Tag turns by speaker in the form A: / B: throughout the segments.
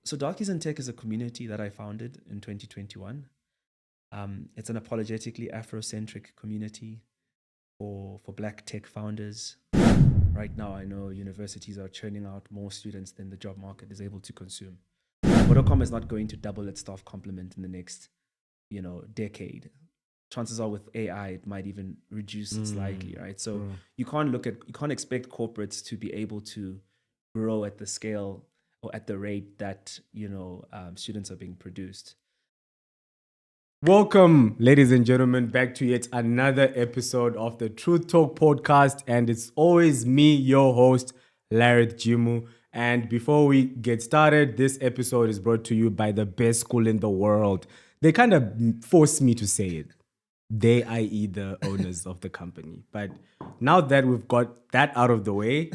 A: So Darkies and Tech is a community that I founded in 2021. It's an apologetically Afrocentric community for Black tech founders. Right now, I know universities are churning out more students than the job market is able to consume. Vodacom is not going to double its staff complement in the next, decade. Chances are with AI, it might even reduce slightly, right? So you can't expect corporates to be able to grow at the scale or at the rate that students are being produced.
B: Welcome, ladies and gentlemen, back to yet another episode of the Truth Talk podcast. And it's always me, your host, Larry Jimu. And before we get started, this episode is brought to you by the best school in the world. They kind of forced me to say it. They, i.e., the owners of the company. But now that we've got that out of the way,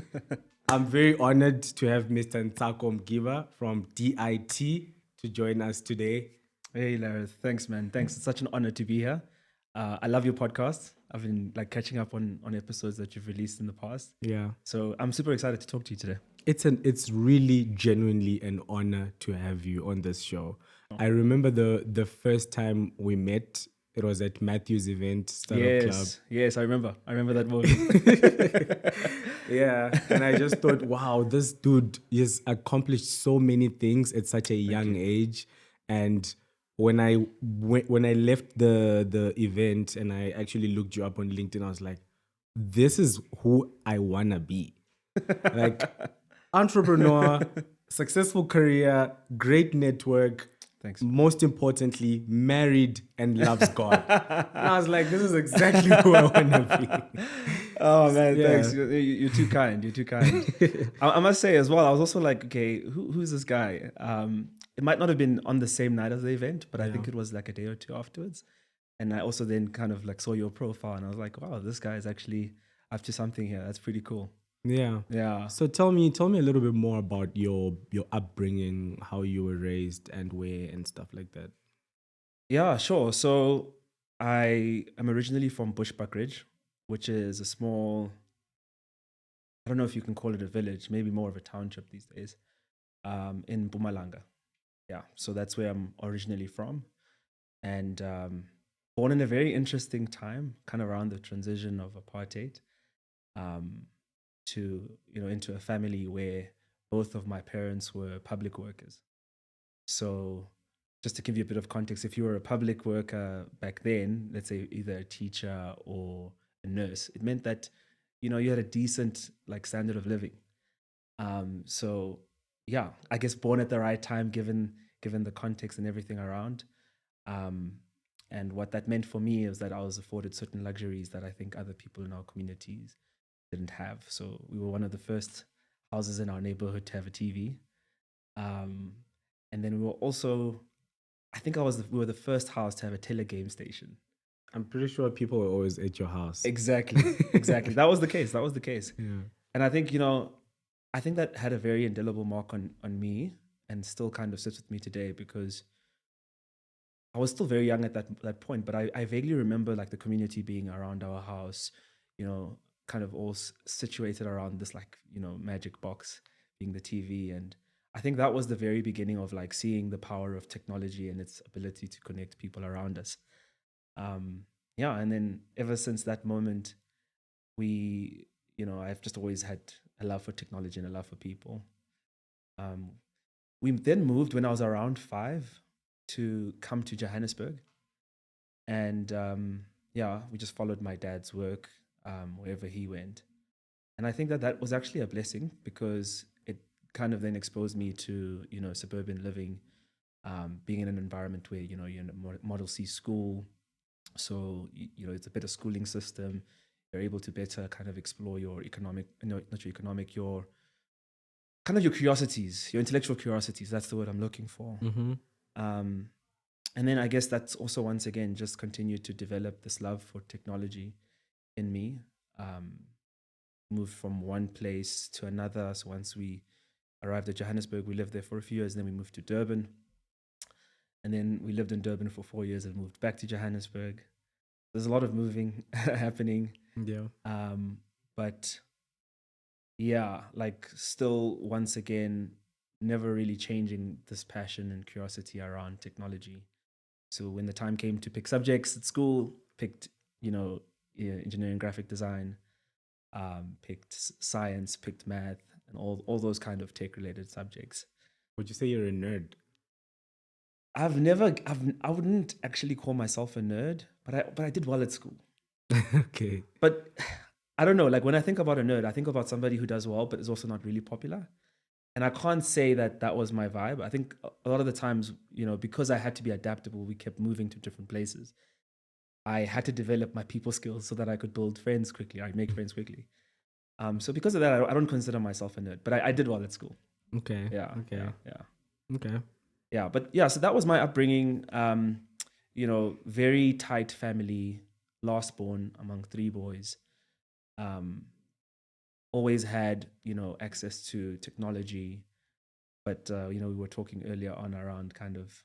B: I'm very honored to have Mr. Ntsako Mgiba from DIT to join us today.
A: Hey, Larry. Thanks, man. Thanks. It's such an honor to be here. I love your podcast. I've been catching up on episodes that you've released in the past.
B: Yeah.
A: So I'm super excited to talk to you today.
B: It's really genuinely an honor to have you on this show. I remember the first time we met, it was at Matthew's event, Startup Club.
A: Yes, I remember that moment.
B: Yeah. And I just thought, wow, this dude has accomplished so many things at such a young age. And when I left the event and I actually looked you up on LinkedIn, I was like, this is who I wanna be. Like entrepreneur, successful career, great network.
A: Thanks.
B: Most importantly, married and loves God. And I was like, this is exactly who I want to be.
A: Oh man, thanks. You're too kind. You're too kind. I must say as well, I was also like, okay, who's this guy? It might not have been on the same night as the event, but I think it was like a day or two afterwards. And I also then kind of saw your profile and I was like, wow, this guy is actually up to something here. That's pretty cool.
B: Yeah. So tell me a little bit more about your upbringing, how you were raised and where and stuff like that.
A: Yeah, sure. So I am originally from Bushbuckridge, which is a small, I don't know if you can call it a village, maybe more of a township these days, in Mpumalanga. Yeah, so that's where I'm originally from. And born in a very interesting time, kind of around the transition of apartheid, to into a family where both of my parents were public workers. So just to give you a bit of context, if you were a public worker back then, let's say either a teacher or a nurse, it meant that you had a decent standard of living. So yeah, I guess born at the right time, given the context and everything around. And what that meant for me is that I was afforded certain luxuries that I think other people in our communities didn't have. So we were one of the first houses in our neighborhood to have a TV. And then we were also, I think we were the first house to have a telegame station.
B: I'm pretty sure people were always at your house.
A: Exactly. That was the case.
B: Yeah.
A: And I think, I think that had a very indelible mark on me and still kind of sits with me today because I was still very young at that point, but I vaguely remember the community being around our house, kind of all situated around this magic box being the TV. And I think that was the very beginning of seeing the power of technology and its ability to connect people around us. And then ever since that moment, I've just always had a love for technology and a love for people. We then moved when I was around 5 to come to Johannesburg. And we just followed my dad's work wherever he went. And I think that was actually a blessing because it kind of then exposed me to, suburban living, being in an environment where, you're in a Model C school. So, it's a better schooling system. You're able to better kind of explore your economic, not your economic, your kind of your curiosities, your intellectual curiosities. That's the word I'm looking for.
B: Mm-hmm.
A: And then I guess that's also, once again, just continued to develop this love for technology in me. Moved from one place to another. So once we arrived at Johannesburg, we lived there for a few years. Then we moved to Durban. And then we lived in Durban for 4 years and moved back to Johannesburg. There's a lot of moving happening.
B: Yeah.
A: But yeah, still, once again, never really changing this passion and curiosity around technology. So when the time came to pick subjects at school, picked, yeah, engineering, graphic design, picked science, picked math, and all those kind of tech related subjects.
B: Would you say you're a nerd?
A: I wouldn't actually call myself a nerd, but I did well at school.
B: Okay.
A: But I don't know, like when I think about a nerd, I think about somebody who does well, but is also not really popular. And I can't say that that was my vibe. I think a lot of the times, because I had to be adaptable, we kept moving to different places. I had to develop my people skills so that I could build friends quickly. I make friends quickly. So because of that, I don't consider myself a nerd, but I did well at school.
B: Okay.
A: Yeah,
B: Okay.
A: yeah.
B: Okay.
A: Yeah, but yeah, so that was my upbringing. Very tight family, last born among three boys. Always had, access to technology, but we were talking earlier on around kind of,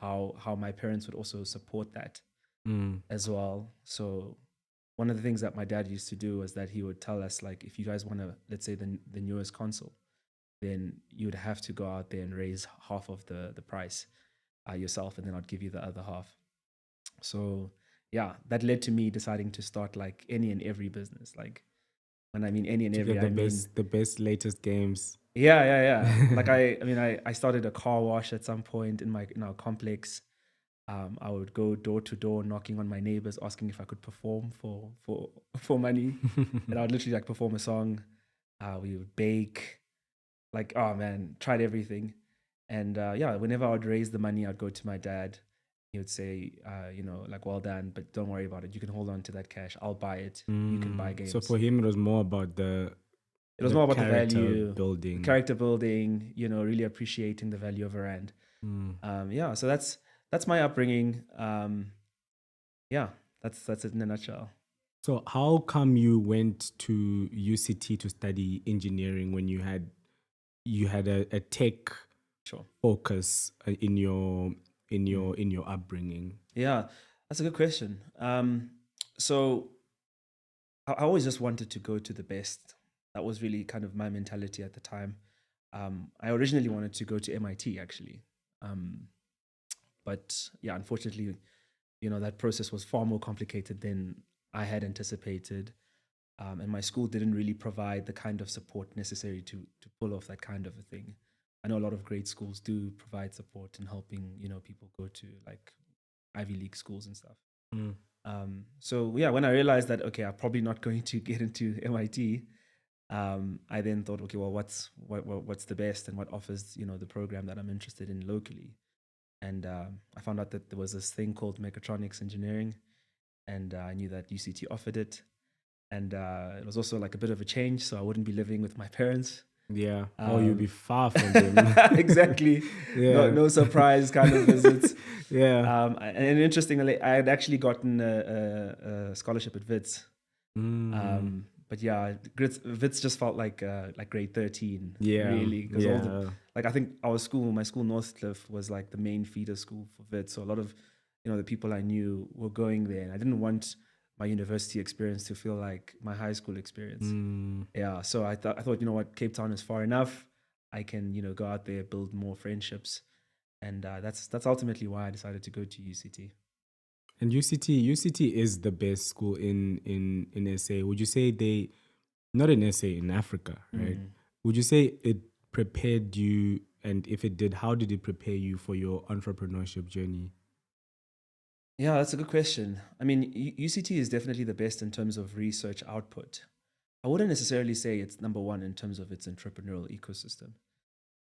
A: how my parents would also support that as well. So one of the things that my dad used to do was that he would tell us, like, if you guys want to, let's say the newest console, then you would have to go out there and raise half of the price yourself, and then I'd give you the other half. So yeah, that led to me deciding to start like any and every business. Like when I mean any and
B: To
A: every,
B: get
A: I mean
B: the best latest games.
A: yeah. Like I started a car wash at some point in our complex. I would go door to door knocking on my neighbors, asking if I could perform for money, and I would literally like perform a song. We would bake, like, oh man, tried everything. And yeah, whenever I would raise the money, I'd go to my dad. He would say, like, well done, but don't worry about it. You can hold on to that cash. I'll buy it. You can buy
B: So
A: games.
B: for him, it was more about
A: It was
B: the
A: more about the
B: character
A: value, the
B: building.
A: character building, really appreciating the value of a rand. Yeah, so that's my upbringing. Yeah, that's it in a nutshell.
B: So how come you went to UCT to study engineering when you had a tech
A: Sure.
B: focus in your upbringing?
A: Yeah, that's a good question. So I always just wanted to go to the best. That was really kind of my mentality at the time. I originally wanted to go to MIT actually, but yeah, unfortunately, that process was far more complicated than I had anticipated, and my school didn't really provide the kind of support necessary to pull off that kind of a thing. I know a lot of great schools do provide support in helping people go to like Ivy League schools and stuff. So yeah, when I realized that, okay, I'm probably not going to get into MIT, I then thought, okay, well, what's the best and what offers the program that I'm interested in locally. And I found out that there was this thing called Mechatronics Engineering, and I knew that UCT offered it. And it was also like a bit of a change, so I wouldn't be living with my parents.
B: Yeah. You'll be far from them.
A: Exactly.
B: Yeah.
A: No surprise kind of visits.
B: Yeah.
A: And interestingly, I had actually gotten a scholarship at Wits. But yeah, Wits just felt like grade 13.
B: Yeah.
A: Really, because all the
B: Yeah.
A: like I think my school Northcliffe was like the main feeder school for Wits. So a lot of the people I knew were going there, and I didn't want my university experience to feel like my high school experience. Yeah, so I thought, what, Cape Town is far enough. I can go out there, build more friendships, and that's ultimately why I decided to go to UCT.
B: And UCT is the best school in SA. Would you say not in SA, in Africa, right? Would you say it prepared you, and if it did, how did it prepare you for your entrepreneurship journey?
A: Yeah, that's a good question. I mean, UCT is definitely the best in terms of research output. I wouldn't necessarily say it's number one in terms of its entrepreneurial ecosystem.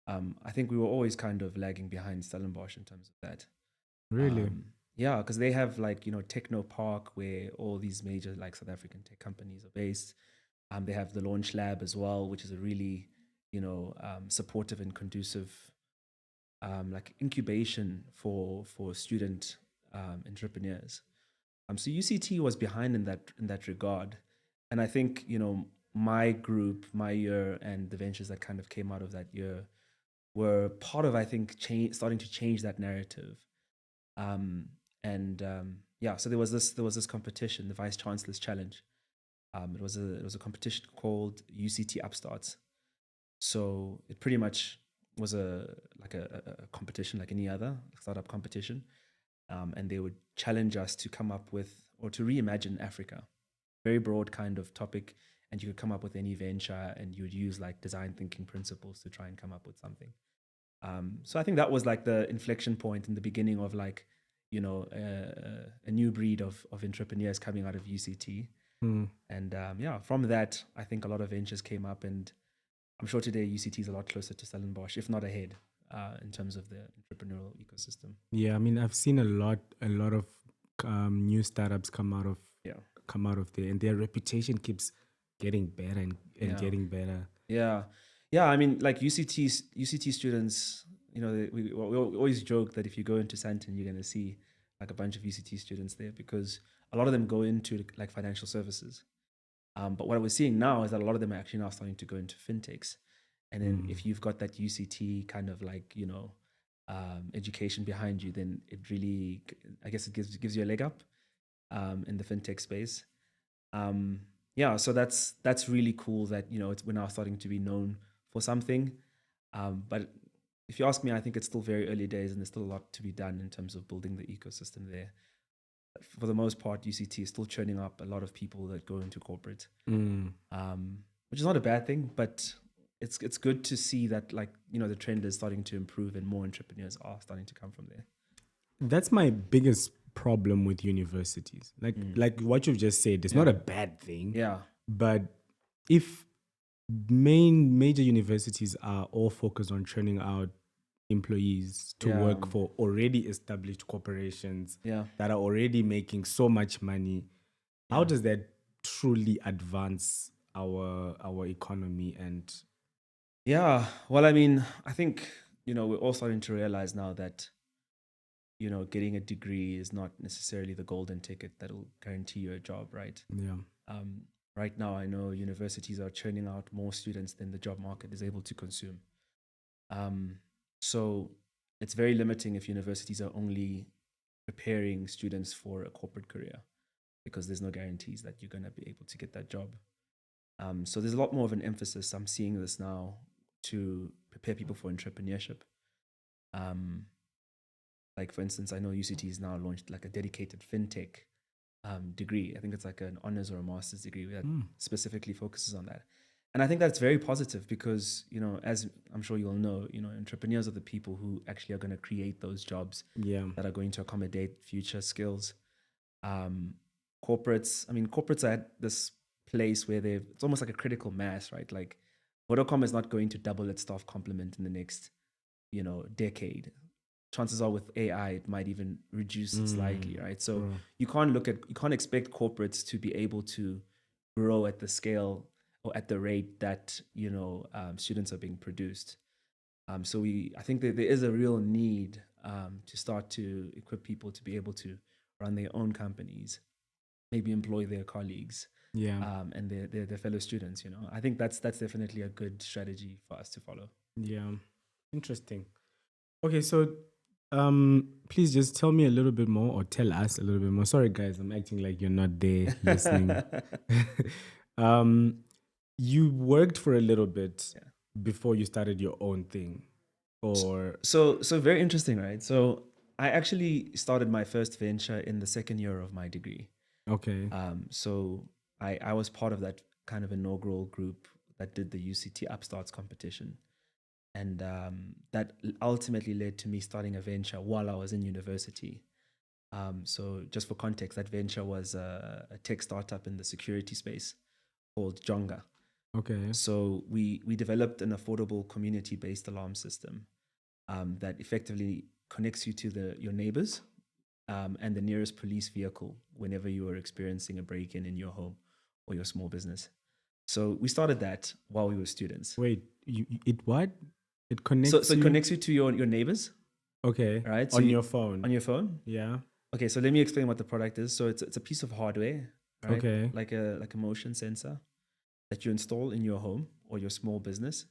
A: I think we were always kind of lagging behind Stellenbosch in terms of that.
B: Really?
A: Yeah, because they have like, Techno Park where all these major like South African tech companies are based. They have the Launch Lab as well, which is a really, supportive and conducive like incubation for student entrepreneurs. So UCT was behind in that regard, and I think my group, my year, and the ventures that kind of came out of that year were part of, I think, starting to change that narrative. And yeah, so there was this competition, the Vice Chancellor's Challenge. It was a competition called UCT Upstarts. So it pretty much was a competition like any other startup competition, and they would challenge us to come up with or to reimagine Africa. Very broad kind of topic, and you could come up with any venture, and you would use like design thinking principles to try and come up with something. So I think that was like the inflection point in the beginning of like, a new breed of entrepreneurs coming out of UCT. And from that, I think a lot of ventures came up, and I'm sure today UCT is a lot closer to Stellenbosch, if not ahead, in terms of the entrepreneurial ecosystem.
B: Yeah, I mean, I've seen a lot of new startups come out of there, and their reputation keeps getting better and getting better.
A: Yeah. I mean, like UCT students, we always joke that if you go into Sandton, you're going to see like a bunch of UCT students there, because a lot of them go into like financial services. But what we're seeing now is that a lot of them are actually now starting to go into fintechs. And then if you've got that UCT kind of like, education behind you, then it really, I guess it gives you a leg up in the fintech space. So that's really cool that, we're now starting to be known for something. But if you ask me, I think it's still very early days, and there's still a lot to be done in terms of building the ecosystem there. For the most part, UCT is still churning up a lot of people that go into corporate, which is not a bad thing, but it's good to see that, like, the trend is starting to improve and more entrepreneurs are starting to come from there.
B: That's my biggest problem with universities. Like what you've just said, it's not a bad thing.
A: Yeah.
B: But if major universities are all focused on churning out employees to work for already established corporations that are already making so much money, how does that truly advance our economy? And
A: well, I mean, I think we're all starting to realize now that getting a degree is not necessarily the golden ticket that'll guarantee you a job, right? Right now, I know universities are churning out more students than the job market is able to consume. So it's very limiting if universities are only preparing students for a corporate career, because there's no guarantees that you're going to be able to get that job. So there's a lot more of an emphasis, I'm seeing this now, to prepare people for entrepreneurship. Like, for instance, I know UCT has now launched like a dedicated fintech degree. I think it's like an honors or a master's degree that specifically focuses on that. And I think that's very positive because, as I'm sure you'll know, entrepreneurs are the people who actually are going to create those jobs that are going to accommodate future skills. Corporates are at this place where it's almost like a critical mass, right? Like, Vodacom is not going to double its staff complement in the next, decade. Chances are with AI, it might even reduce slightly, right? So you can't expect corporates to be able to grow at the scale or at the rate that students are being produced. So I think that there is a real need to start to equip people to be able to run their own companies, maybe employ their colleagues, and their fellow students. I think that's definitely a good strategy for us to follow.
B: Yeah, interesting. Okay, so please just tell me a little bit more, or tell us a little bit more. Sorry, guys, I'm acting like you're not there listening. You worked for a little bit before you started your own thing, or
A: so very interesting, right? So I actually started my first venture in the second year of my degree.
B: Okay.
A: So I was part of that kind of inaugural group that did the UCT Upstarts competition. And that ultimately led to me starting a venture while I was in university. So just for context, that venture was a tech startup in the security space called Jonga.
B: Okay.
A: So we developed an affordable community-based alarm system that effectively connects you to your neighbors and the nearest police vehicle whenever you are experiencing a break-in in your home or your small business. So we started that while we were students.
B: Wait, what? It connects.
A: So it connects you to your neighbors.
B: Okay.
A: Right.
B: So on your phone.
A: On your phone.
B: Yeah.
A: Okay. So let me explain what the product is. So it's a piece of hardware. Right?
B: Okay.
A: Like a motion sensor that you install in your home or your small business,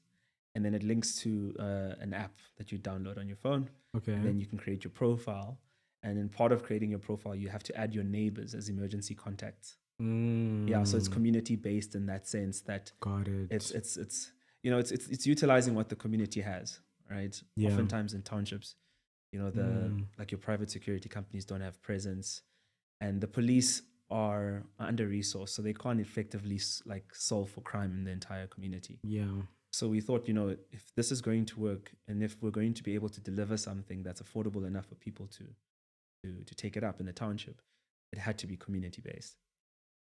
A: and then it links to an app that you download on your phone.
B: Okay.
A: And then you can create your profile, and in part of creating your profile, you have to add your neighbors as emergency contacts. Yeah. So it's community based in that sense. That
B: got it.
A: It's utilizing what the community has, right?
B: Yeah.
A: Oftentimes in townships, the
B: Mm.
A: like your private security companies don't have presence, and the police are under resourced, so they can't effectively like solve for crime in the entire community.
B: Yeah.
A: So we thought, if this is going to work, and if we're going to be able to deliver something that's affordable enough for people to take it up in the township, it had to be community based.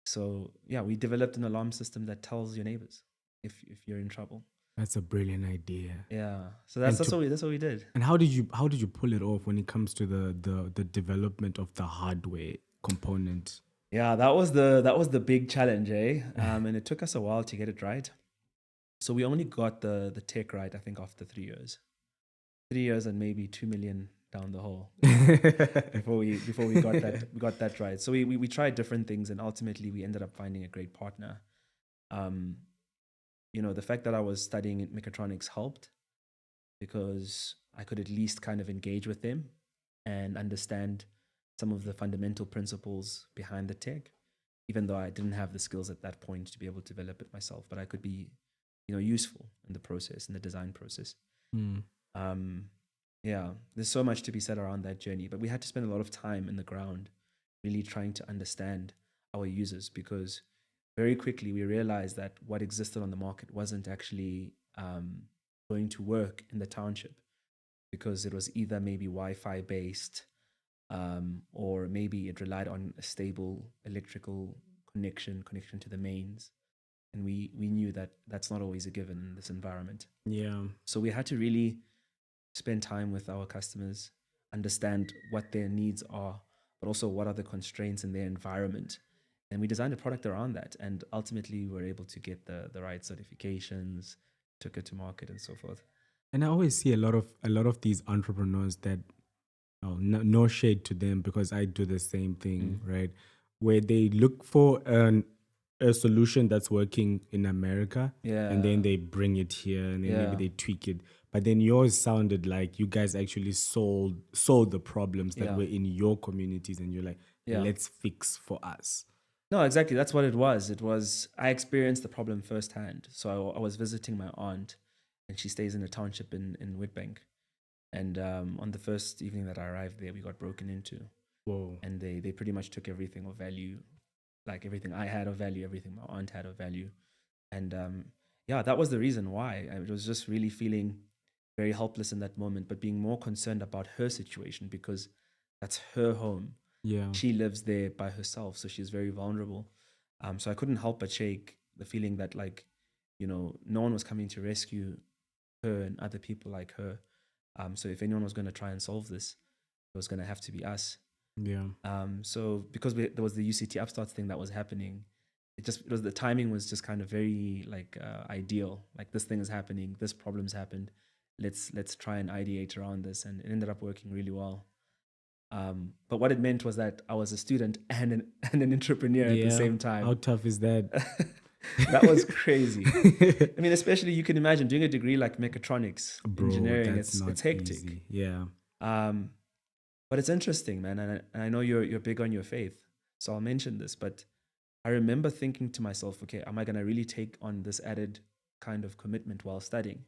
A: So yeah, we developed an alarm system that tells your neighbors if you're in trouble.
B: That's a brilliant idea.
A: Yeah. So
B: And
A: that's what we did.
B: and how did you pull it off when it comes to the development of the hardware component?
A: Yeah, that was the big challenge, eh? And it took us a while to get it right. So we only got the tech right, I think, after 3 years. 3 years and maybe 2 million down the hole before we got that right. So we tried different things, and ultimately we ended up finding a great partner. Um, the fact that I was studying in mechatronics helped, because I could at least kind of engage with them and understand some of the fundamental principles behind the tech, even though I didn't have the skills at that point to be able to develop it myself. But I could be, useful in the process, in the design process.
B: Mm.
A: Um, yeah, there's so much to be said around that journey, but we had to spend a lot of time in the ground really trying to understand our users, because very quickly we realized that what existed on the market wasn't actually going to work in the township, because it was either maybe Wi-Fi based, or maybe it relied on a stable electrical connection to the mains, and we knew that that's not always a given in this environment.
B: Yeah.
A: So we had to really spend time with our customers, understand what their needs are, but also what are the constraints in their environment. And we designed a product around that. And ultimately, we were able to get the right certifications, took it to market, and so forth.
B: And I always see a lot of these entrepreneurs that, oh, no shade to them, because I do the same thing, right? Where they look for a solution that's working in America, and then
A: Yeah.
B: they bring it here, and then maybe
A: Yeah.
B: they tweak it. But then yours sounded like you guys actually solved the problems that
A: Yeah.
B: were in your communities, and you're like,
A: Yeah.
B: let's fix for us.
A: No, exactly. That's what it was. I experienced the problem firsthand. So I was visiting my aunt, and she stays in a township in Witbank. And on the first evening that I arrived there, we got broken into.
B: Whoa.
A: And they pretty much took everything of value, like everything I had of value, everything my aunt had of value. And yeah, that was the reason why. I was just really feeling very helpless in that moment, but being more concerned about her situation, because that's her home.
B: Yeah.
A: She lives there by herself, so she's very vulnerable. So I couldn't help but shake the feeling that, like, no one was coming to rescue her and other people like her. So if anyone was going to try and solve this, it was going to have to be us.
B: Yeah.
A: So because there was the UCT Upstarts thing that was happening, the timing was just kind of very like ideal. Like, this thing is happening, this problem's happened. Let's try and ideate around this, and it ended up working really well. But what it meant was that I was a student and an entrepreneur at the
B: Yeah.
A: same time.
B: How tough is that?
A: That was crazy. I mean, especially you can imagine doing a degree like mechatronics
B: Bro,
A: engineering.
B: that's not
A: It's hectic.
B: easy. Yeah.
A: But it's interesting, man. And I know you're big on your faith, so I'll mention this. But I remember thinking to myself, okay, am I going to really take on this added kind of commitment while studying?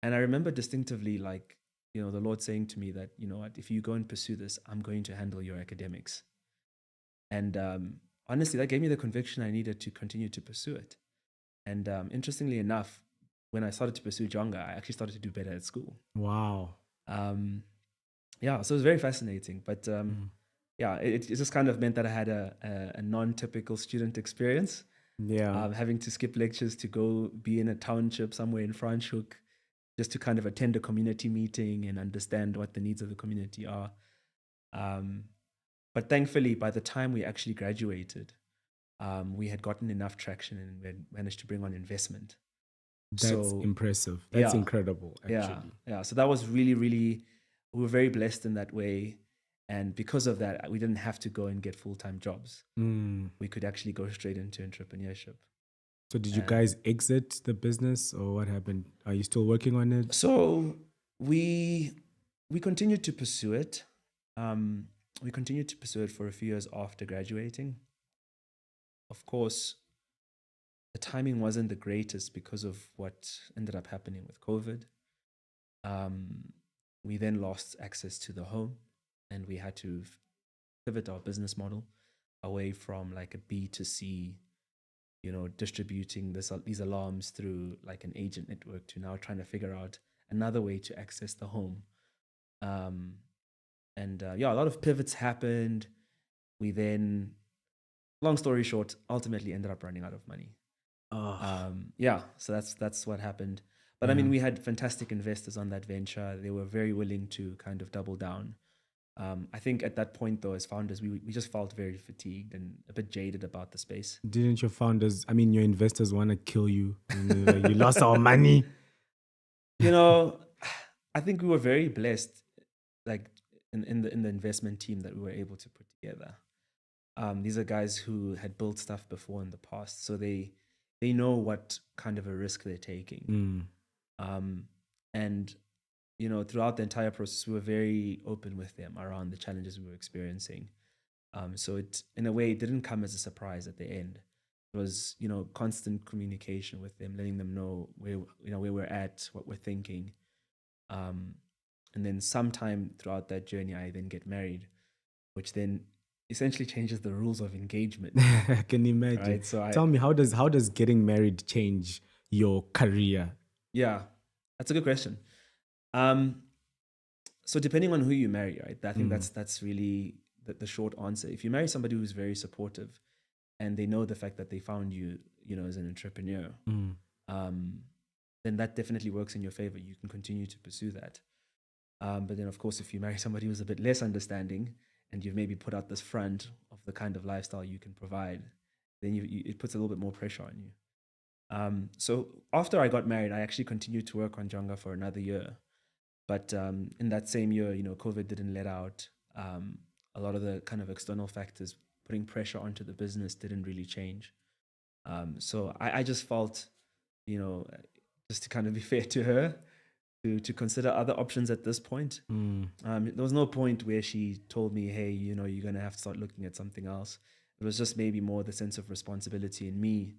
A: And I remember distinctively, like, the Lord saying to me that, you know what, if you go and pursue this, I'm going to handle your academics. And honestly, that gave me the conviction I needed to continue to pursue it. And interestingly enough, when I started to pursue Jonga, I actually started to do better at school.
B: Wow.
A: Yeah, so it was very fascinating. But yeah, it just kind of meant that I had a non-typical student experience.
B: Yeah.
A: Having to skip lectures to go be in a township somewhere in Franschhoek, just to kind of attend a community meeting and understand what the needs of the community are. But thankfully, by the time we actually graduated, we had gotten enough traction and we had managed to bring on investment.
B: That's
A: So
B: impressive. That's
A: yeah,
B: incredible, actually.
A: yeah. So that was really, really, we were very blessed in that way. And because of that, we didn't have to go and get full-time jobs. We could actually go straight into entrepreneurship.
B: So did you guys exit the business, or what happened? Are you still working on it?
A: So we continued to pursue it. We continued to pursue it for a few years after graduating. Of course, the timing wasn't the greatest because of what ended up happening with COVID. We then lost access to the home, and we had to pivot our business model away from like a B2C, distributing these alarms through like an agent network, to now trying to figure out another way to access the home. A lot of pivots happened. We then, long story short, ultimately ended up running out of money. So that's what happened. But I mean, we had fantastic investors on that venture. They were very willing to kind of double down. I think at that point, though, as founders, we just felt very fatigued and a bit jaded about the space.
B: Didn't your your investors want to kill you? Like, you lost our money.
A: I think we were very blessed, like in the investment team that we were able to put together. These are guys who had built stuff before in the past, so they know what kind of a risk they're taking. And throughout the entire process, we were very open with them around the challenges we were experiencing. So it, in a way, it didn't come as a surprise at the end. It was, constant communication with them, letting them know where we're at, what we're thinking. And then sometime throughout that journey, I then get married, which then essentially changes the rules of engagement.
B: I can imagine.
A: Right? So
B: Tell me, how does getting married change your career?
A: Yeah, that's a good question. So depending on who you marry, right? I think that's really the short answer. If you marry somebody who's very supportive and they know the fact that they found you, as an entrepreneur, then that definitely works in your favor. You can continue to pursue that. But then, of course, if you marry somebody who's a bit less understanding and you've maybe put out this front of the kind of lifestyle you can provide, then it puts a little bit more pressure on you. So after I got married, I actually continued to work on Jonga for another year. But in that same year, COVID didn't let out. A lot of the kind of external factors putting pressure onto the business didn't really change. So I just felt, just to kind of be fair to her, to consider other options at this point. There was no point where she told me, hey, you're going to have to start looking at something else. It was just maybe more the sense of responsibility in me.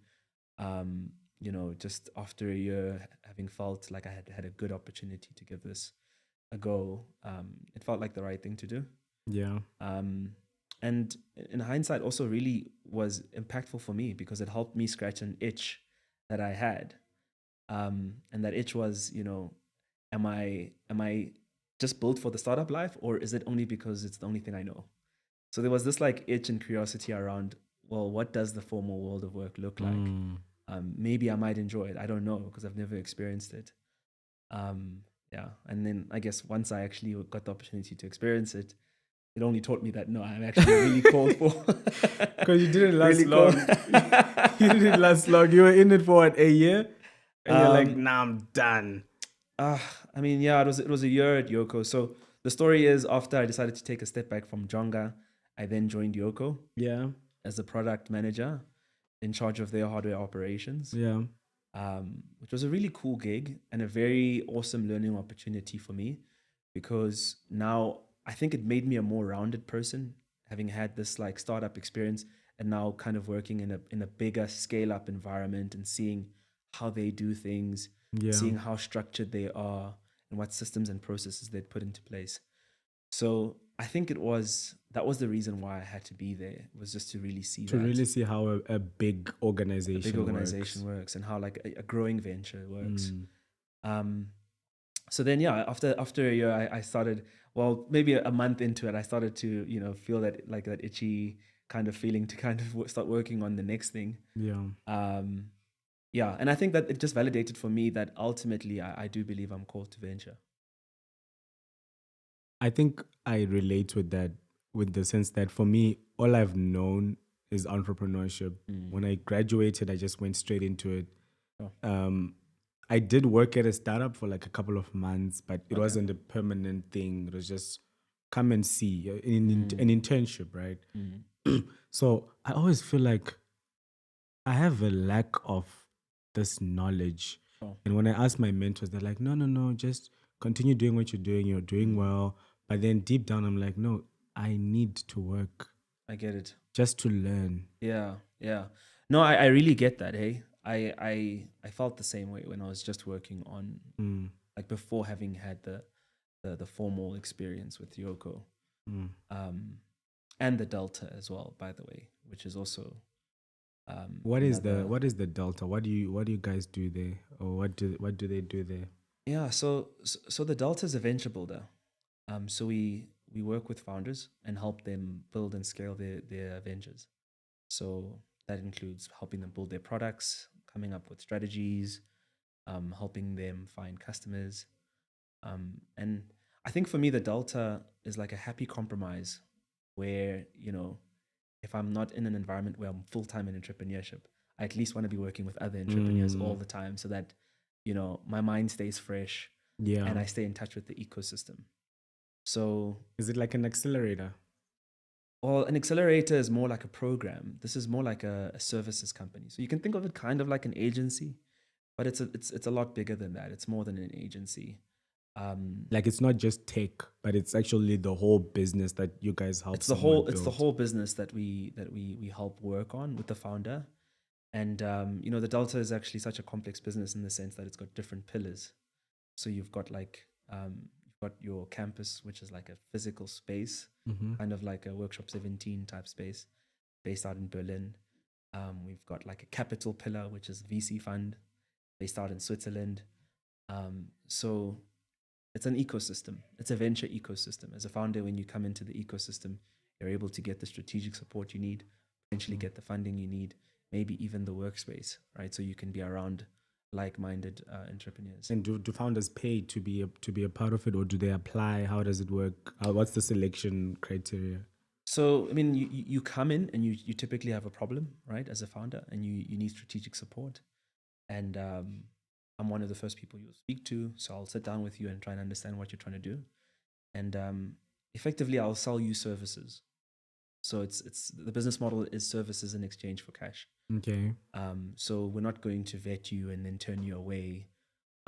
A: Just after a year, having felt like I had a good opportunity to give this a go, it felt like the right thing to do.
B: Yeah.
A: And in hindsight, also really was impactful for me because it helped me scratch an itch that I had. And that itch was, am I just built for the startup life, or is it only because it's the only thing I know? So there was this like itch and curiosity around, well, what does the formal world of work look like? Maybe I might enjoy it. I don't know because I've never experienced it. And then I guess once I actually got the opportunity to experience it, it only taught me that no, I'm actually really called for.
B: Because you didn't last long. You didn't last long. You were in it for what, a year, and you're like, nah, I'm done.
A: It was a year at Yoko. So the story is, after I decided to take a step back from Jonga, I then joined Yoko.
B: Yeah.
A: As a product manager in charge of their hardware operations.
B: Yeah.
A: Which was a really cool gig and a very awesome learning opportunity for me, because now I think it made me a more rounded person, having had this like startup experience and now kind of working in a bigger scale up environment and seeing how they do things, seeing how structured they are and what systems and processes they'd put into place. So I think that was the reason why I had to be there, was just to really see
B: how a big organization
A: works and how like a growing venture works. So then, after a year, I started, well, maybe a month into it, I started to, feel that like that itchy kind of feeling to kind of start working on the next thing. And I think that it just validated for me that ultimately I do believe I'm called to venture.
B: I think I relate with that, with the sense that for me, all I've known is entrepreneurship. When I graduated, I just went straight into it. I did work at a startup for like a couple of months, but it wasn't a permanent thing. It was just come and see, an internship, right? So I always feel like I have a lack of this knowledge. And when I ask my mentors, they're like, no, just continue doing what you're doing. You're doing well. But then deep down, I'm like, no, I need to work.
A: I get it.
B: Just to learn.
A: Yeah. No, I really get that, hey? I felt the same way when I was just working on like before having had the formal experience with Yoko, and the Delta as well, by the way, which is also another.
B: What is the Delta? What do you guys do there, or what do they do there?
A: Yeah, so the Delta is a venture builder. So we work with founders and help them build and scale their ventures. So that includes helping them build their products, coming up with strategies, helping them find customers. And I think for me, the Delta is like a happy compromise where, if I'm not in an environment where I'm full time in entrepreneurship, I at least want to be working with other entrepreneurs all the time so that, my mind stays fresh
B: Yeah.
A: and I stay in touch with the ecosystem. So,
B: Is it like an accelerator?
A: well, an accelerator is more like a program. This is more like a services company. So you can think of it kind of like an agency, but it's a lot bigger than that. It's more than an agency.
B: Like it's not just tech, but it's actually the whole business that you guys help.
A: It's the whole business that we help work on with the founder. And the Delta is actually such a complex business in the sense that it's got different pillars. So you've got you've got your campus, which is like a physical space, kind of like a Workshop 17 type space, based out in Berlin. We've got like a capital pillar, which is VC fund, based out in Switzerland. So it's an ecosystem. It's a venture ecosystem. As a founder, when you come into the ecosystem, you're able to get the strategic support you need, potentially get the funding you need, maybe even the workspace, right? So you can be around like-minded entrepreneurs.
B: And do founders pay to be a part of it, or do they apply? How does it work? What's the selection criteria?
A: So, I mean, you come in and you typically have a problem, right, as a founder, and you need strategic support. And I'm one of the first people you'll speak to. So I'll sit down with you and try and understand what you're trying to do. And effectively, I'll sell you services. So it's the business model is services in exchange for cash.
B: Okay.
A: So we're not going to vet you and then turn you away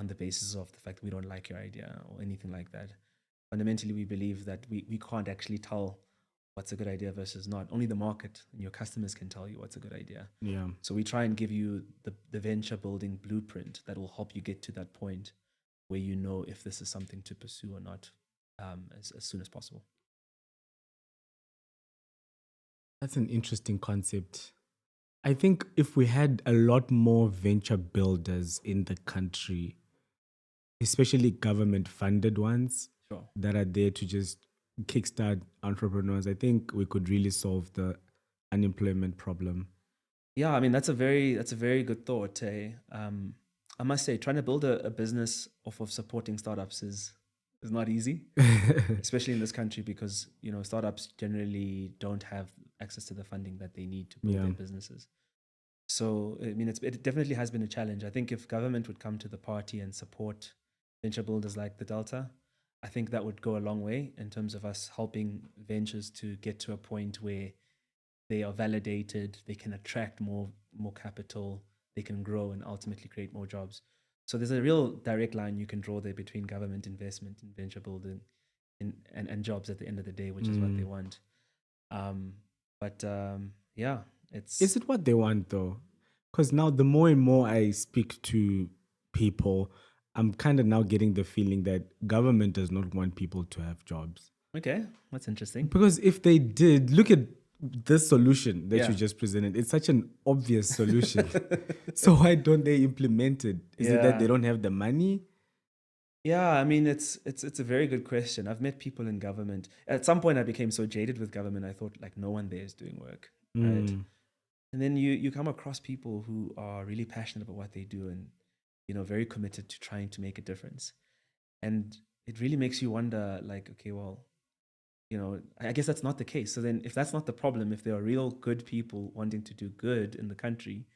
A: on the basis of the fact that we don't like your idea or anything like that. Fundamentally, we believe that we can't actually tell what's a good idea versus not. Only the market and your customers can tell you what's a good idea.
B: Yeah.
A: So we try and give you the venture building blueprint that will help you get to that point where you know if this is something to pursue or not, as soon as possible.
B: That's an interesting concept. I think if we had a lot more venture builders in the country, especially government funded ones,
A: Sure.
B: that are there to just kickstart entrepreneurs, I think we could really solve the unemployment problem.
A: Yeah, I mean that's a very good thought. I must say, trying to build a business off of supporting startups is not easy, especially in this country because startups generally don't have access to the funding that they need to build their businesses. So I mean, it definitely has been a challenge. I think if government would come to the party and support venture builders like the Delta, I think that would go a long way in terms of us helping ventures to get to a point where they are validated, they can attract more capital, they can grow and ultimately create more jobs. So there's a real direct line you can draw there between government investment in venture building and jobs at the end of the day, which is what they want. Yeah,
B: Is it what they want though? Because now the more and more I speak to people, I'm kind of now getting the feeling that government does not want people to have jobs.
A: Okay, that's interesting.
B: Because if they did, look at this solution that
A: Yeah.
B: you just presented. It's such an obvious solution. So why don't they implement it? Is it that they don't have the money?
A: Yeah, I mean it's a very good question. I've met people in government. At some point I became so jaded with government, I thought like no one there is doing work. Right. And then you come across people who are really passionate about what they do and very committed to trying to make a difference. And it really makes you wonder, like, okay, well, I guess that's not the case. So then if that's not the problem, if there are real good people wanting to do good in the country,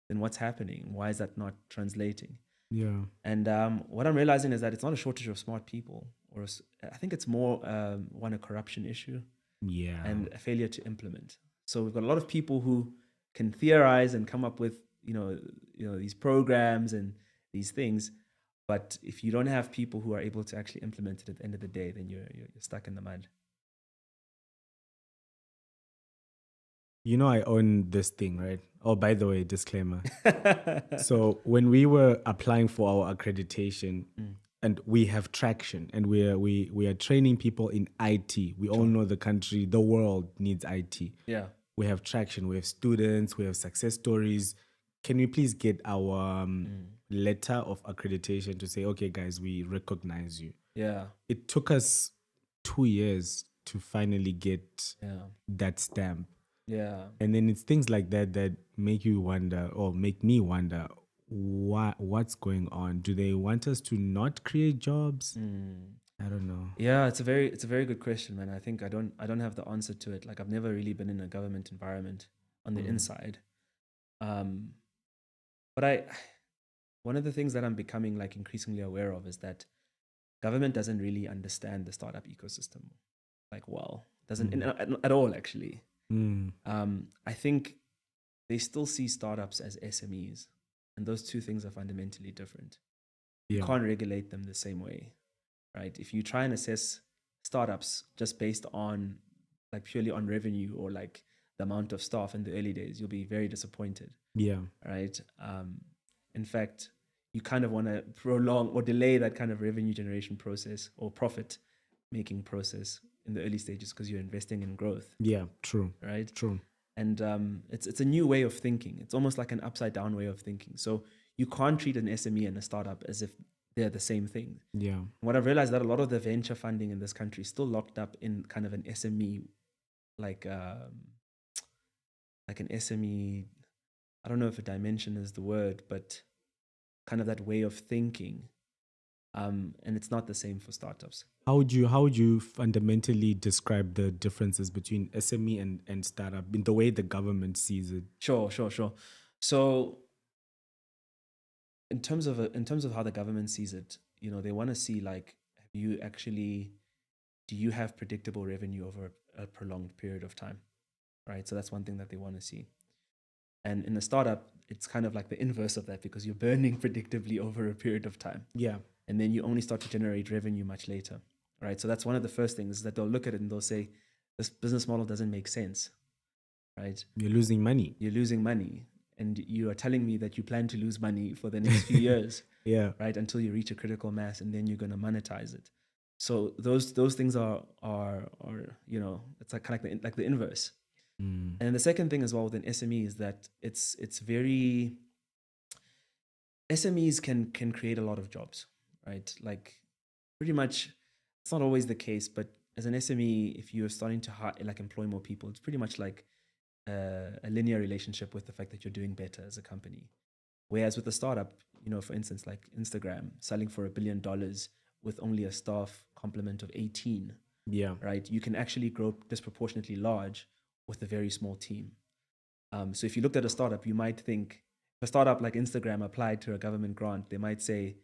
A: then what's happening? Why is that not translating?
B: Yeah.
A: And what I'm realizing is that it's not a shortage of smart people, I think it's more a corruption issue.
B: Yeah.
A: And a failure to implement. So we've got a lot of people who can theorize and come up with these programs and these things, but if you don't have people who are able to actually implement it at the end of the day, then you're stuck in the mud.
B: I own this thing, right? Oh, by the way, disclaimer. So when we were applying for our accreditation, and we have traction, and we are training people in IT. We all know the country, the world needs IT.
A: Yeah.
B: We have traction, we have students, we have success stories. Can we please get our letter of accreditation to say, okay, guys, we recognize you?
A: Yeah.
B: It took us 2 years to finally get
A: Yeah.
B: that stamp.
A: Yeah.
B: And then it's things like that that make you wonder, or make me wonder, what's going on? Do they want us to not create jobs? I don't know.
A: Yeah, it's a very good question, man. I think I don't have the answer to it. Like I've never really been in a government environment on the inside. Um, but one of the things that I'm becoming like increasingly aware of is that government doesn't really understand the startup ecosystem like well. Doesn't at all actually. I think they still see startups as SMEs, and those two things are fundamentally different. You
B: Yeah.
A: can't regulate them the same way, right? If you try and assess startups just based on like purely on revenue or like the amount of staff in the early days, you'll be very disappointed,
B: Yeah.
A: right? In fact, you kind of want to prolong or delay that kind of revenue generation process or profit making process in the early stages because you're investing in growth,
B: Yeah. True.
A: right?
B: True.
A: And it's a new way of thinking. It's almost like an upside down way of thinking. So you can't treat an SME and a startup as if they're the same thing.
B: Yeah.
A: What I've realized that a lot of the venture funding in this country is still locked up in kind of an SME, like an SME. I don't know if a dimension is the word, but kind of that way of thinking. And it's not the same for startups.
B: How would you fundamentally describe the differences between SME and startup in the way the government sees it?
A: Sure. So in terms of how the government sees it, they want to see like, do you have predictable revenue over a prolonged period of time, right? So that's one thing that they want to see. And in a startup, it's kind of like the inverse of that because you're burning predictably over a period of time.
B: Yeah.
A: And then you only start to generate revenue much later, right? So that's one of the first things that they'll look at it and they'll say, this business model doesn't make sense, right?
B: You're losing money.
A: You're losing money. And you are telling me that you plan to lose money for the next few years,
B: Yeah.
A: right? Until you reach a critical mass and then you're going to monetize it. So those things are it's like kind of like the inverse. And the second thing as well with an SME is that it's very SMEs can create a lot of jobs, right? Like pretty much, it's not always the case, but as an SME, if you're starting to employ more people, it's pretty much like a linear relationship with the fact that you're doing better as a company. Whereas with a startup, for instance, like Instagram selling for $1 billion with only a staff complement of 18,
B: Yeah.
A: right? You can actually grow disproportionately large with a very small team. So if you looked at a startup, you might think if a startup like Instagram applied to a government grant, they might say,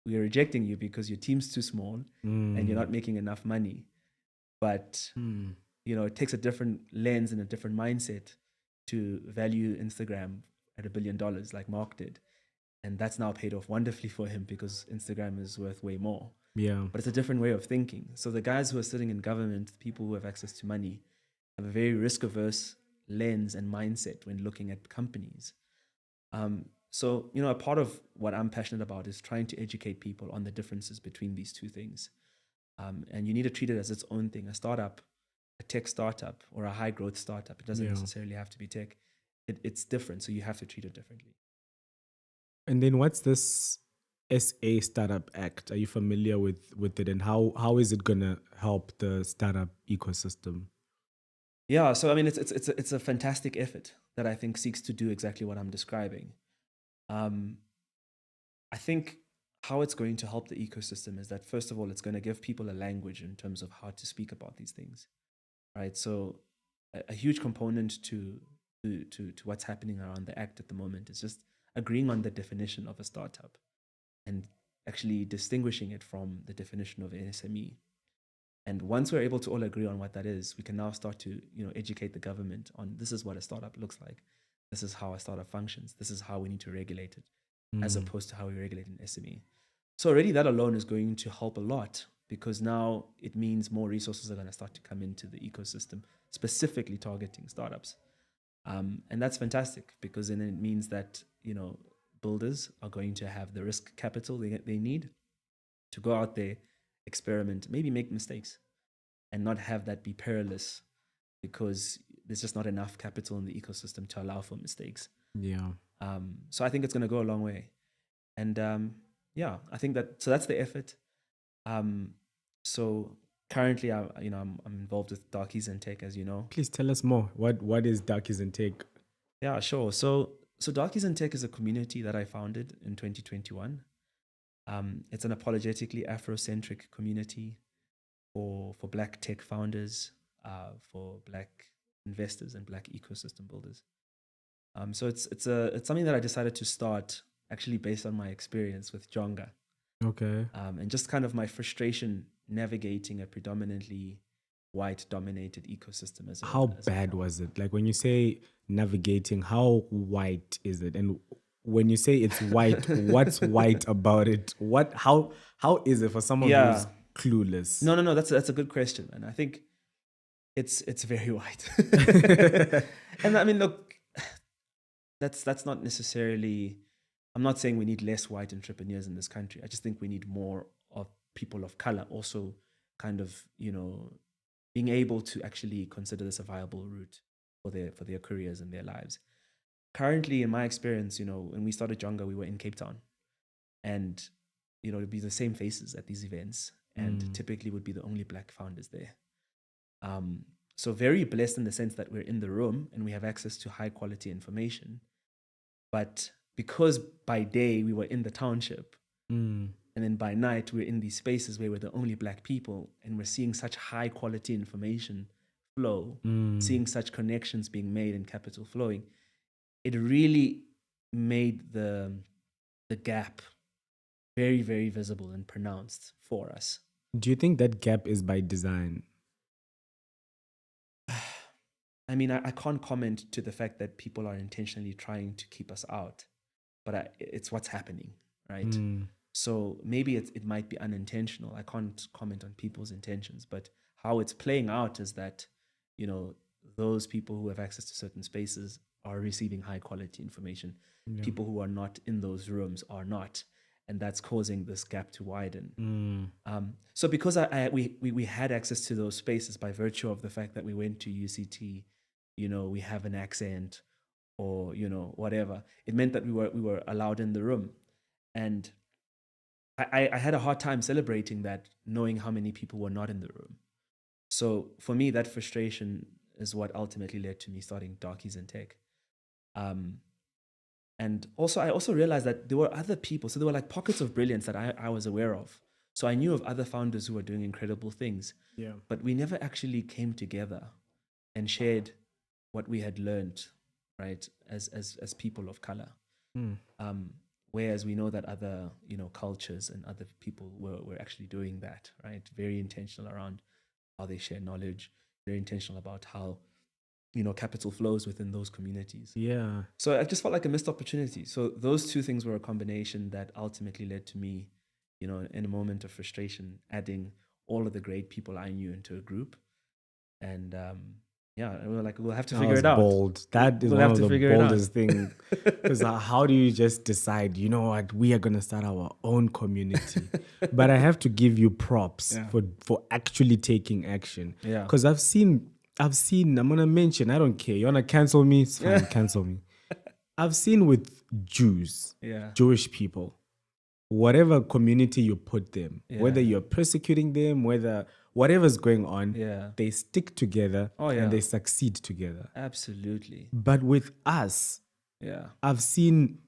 A: we are rejecting you because your team's too small and you're not making enough money. But, it takes a different lens and a different mindset to value Instagram at $1 billion like Mark did. And that's now paid off wonderfully for him because Instagram is worth way more.
B: Yeah.
A: But it's a different way of thinking. So the guys who are sitting in government, people who have access to money, have a very risk-averse lens and mindset when looking at companies. So, a part of what I'm passionate about is trying to educate people on the differences between these two things. And you need to treat it as its own thing. A startup, a tech startup, or a high-growth startup, it doesn't necessarily have to be tech. It's different, so you have to treat it differently.
B: And then what's this SA Startup Act? Are you familiar with it, and how is it gonna help the startup ecosystem?
A: Yeah, so I mean, it's a fantastic effort that I think seeks to do exactly what I'm describing. I think how it's going to help the ecosystem is that first of all, it's going to give people a language in terms of how to speak about these things, right? So a huge component to what's happening around the act at the moment is just agreeing on the definition of a startup and actually distinguishing it from the definition of an SME. And once we're able to all agree on what that is, we can now start to educate the government on this is what a startup looks like. This is how a startup functions. This is how we need to regulate it, as opposed to how we regulate an SME. So already that alone is going to help a lot because now it means more resources are going to start to come into the ecosystem, specifically targeting startups. And that's fantastic because then it means that builders are going to have the risk capital they need to go out there, experiment, maybe make mistakes, and not have that be perilous because there's just not enough capital in the ecosystem to allow for mistakes.
B: Yeah.
A: So I think it's going to go a long way. And yeah, I think that's the effort. So currently, I'm involved with Darkies and Tech, as you know.
B: Please tell us more. What is Darkies and Tech?
A: Yeah, sure. So Darkies and Tech is a community that I founded in 2021. It's an apologetically Afrocentric community for Black tech founders, for Black investors and Black ecosystem builders. So it's something that I decided to start actually based on my experience with Jonga.
B: Okay.
A: And just kind of my frustration navigating a predominantly white dominated ecosystem
B: How bad was it? Like when you say navigating, how white is it? And when you say it's white, what's white about it? How is it for someone who's clueless?
A: No, that's a good question, and I think it's very white. And I mean, look, that's not necessarily, I'm not saying we need less white entrepreneurs in this country. I just think we need more of people of color also kind of, being able to actually consider this a viable route for their careers and their lives. Currently, in my experience, when we started Jonga, we were in Cape Town, and it'd be the same faces at these events, and typically would be the only Black founders there. So very blessed in the sense that we're in the room and we have access to high quality information. But because by day we were in the township, and then by night we're in these spaces where we're the only Black people, and we're seeing such high quality information flow, seeing such connections being made and capital flowing, it really made the gap very, very visible and pronounced for us.
B: Do you think that gap is by design?
A: I mean, I can't comment to the fact that people are intentionally trying to keep us out, but it's what's happening, right? So maybe it might be unintentional. I can't comment on people's intentions, but how it's playing out is that, those people who have access to certain spaces are receiving high quality information. Yeah. People who are not in those rooms are not. And that's causing this gap to widen. So because we had access to those spaces by virtue of the fact that we went to UCT, we have an accent or, whatever, it meant that we were allowed in the room. And I had a hard time celebrating that, knowing how many people were not in the room. So for me, that frustration is what ultimately led to me starting Darkies and Tech. And also, I also realized that there were other people. So there were like pockets of brilliance that I was aware of. So I knew of other founders who were doing incredible things. Yeah. But we never actually came together and shared what we had learned, right, as people of color. Whereas we know that other, cultures and other people were actually doing that, right? Very intentional around how they share knowledge, very intentional about how, capital flows within those communities.
B: Yeah.
A: So I just felt like a missed opportunity. So those two things were a combination that ultimately led to me, in a moment of frustration, adding all of the great people I knew into a group. And yeah, we were like, we'll have to figure it out.
B: Bold. That is one of the boldest things. Because how do you just decide, you know what, we are going to start our own community? But I have to give you props for actually taking action. Yeah. Because I've seen, I'm going to mention, I don't care. You want to cancel me? It's fine, cancel me. I've seen with Jews, Jewish people, whatever community you put them, whether you're persecuting them, whatever's going on, they stick together and they succeed together.
A: Absolutely.
B: But with us, I've seen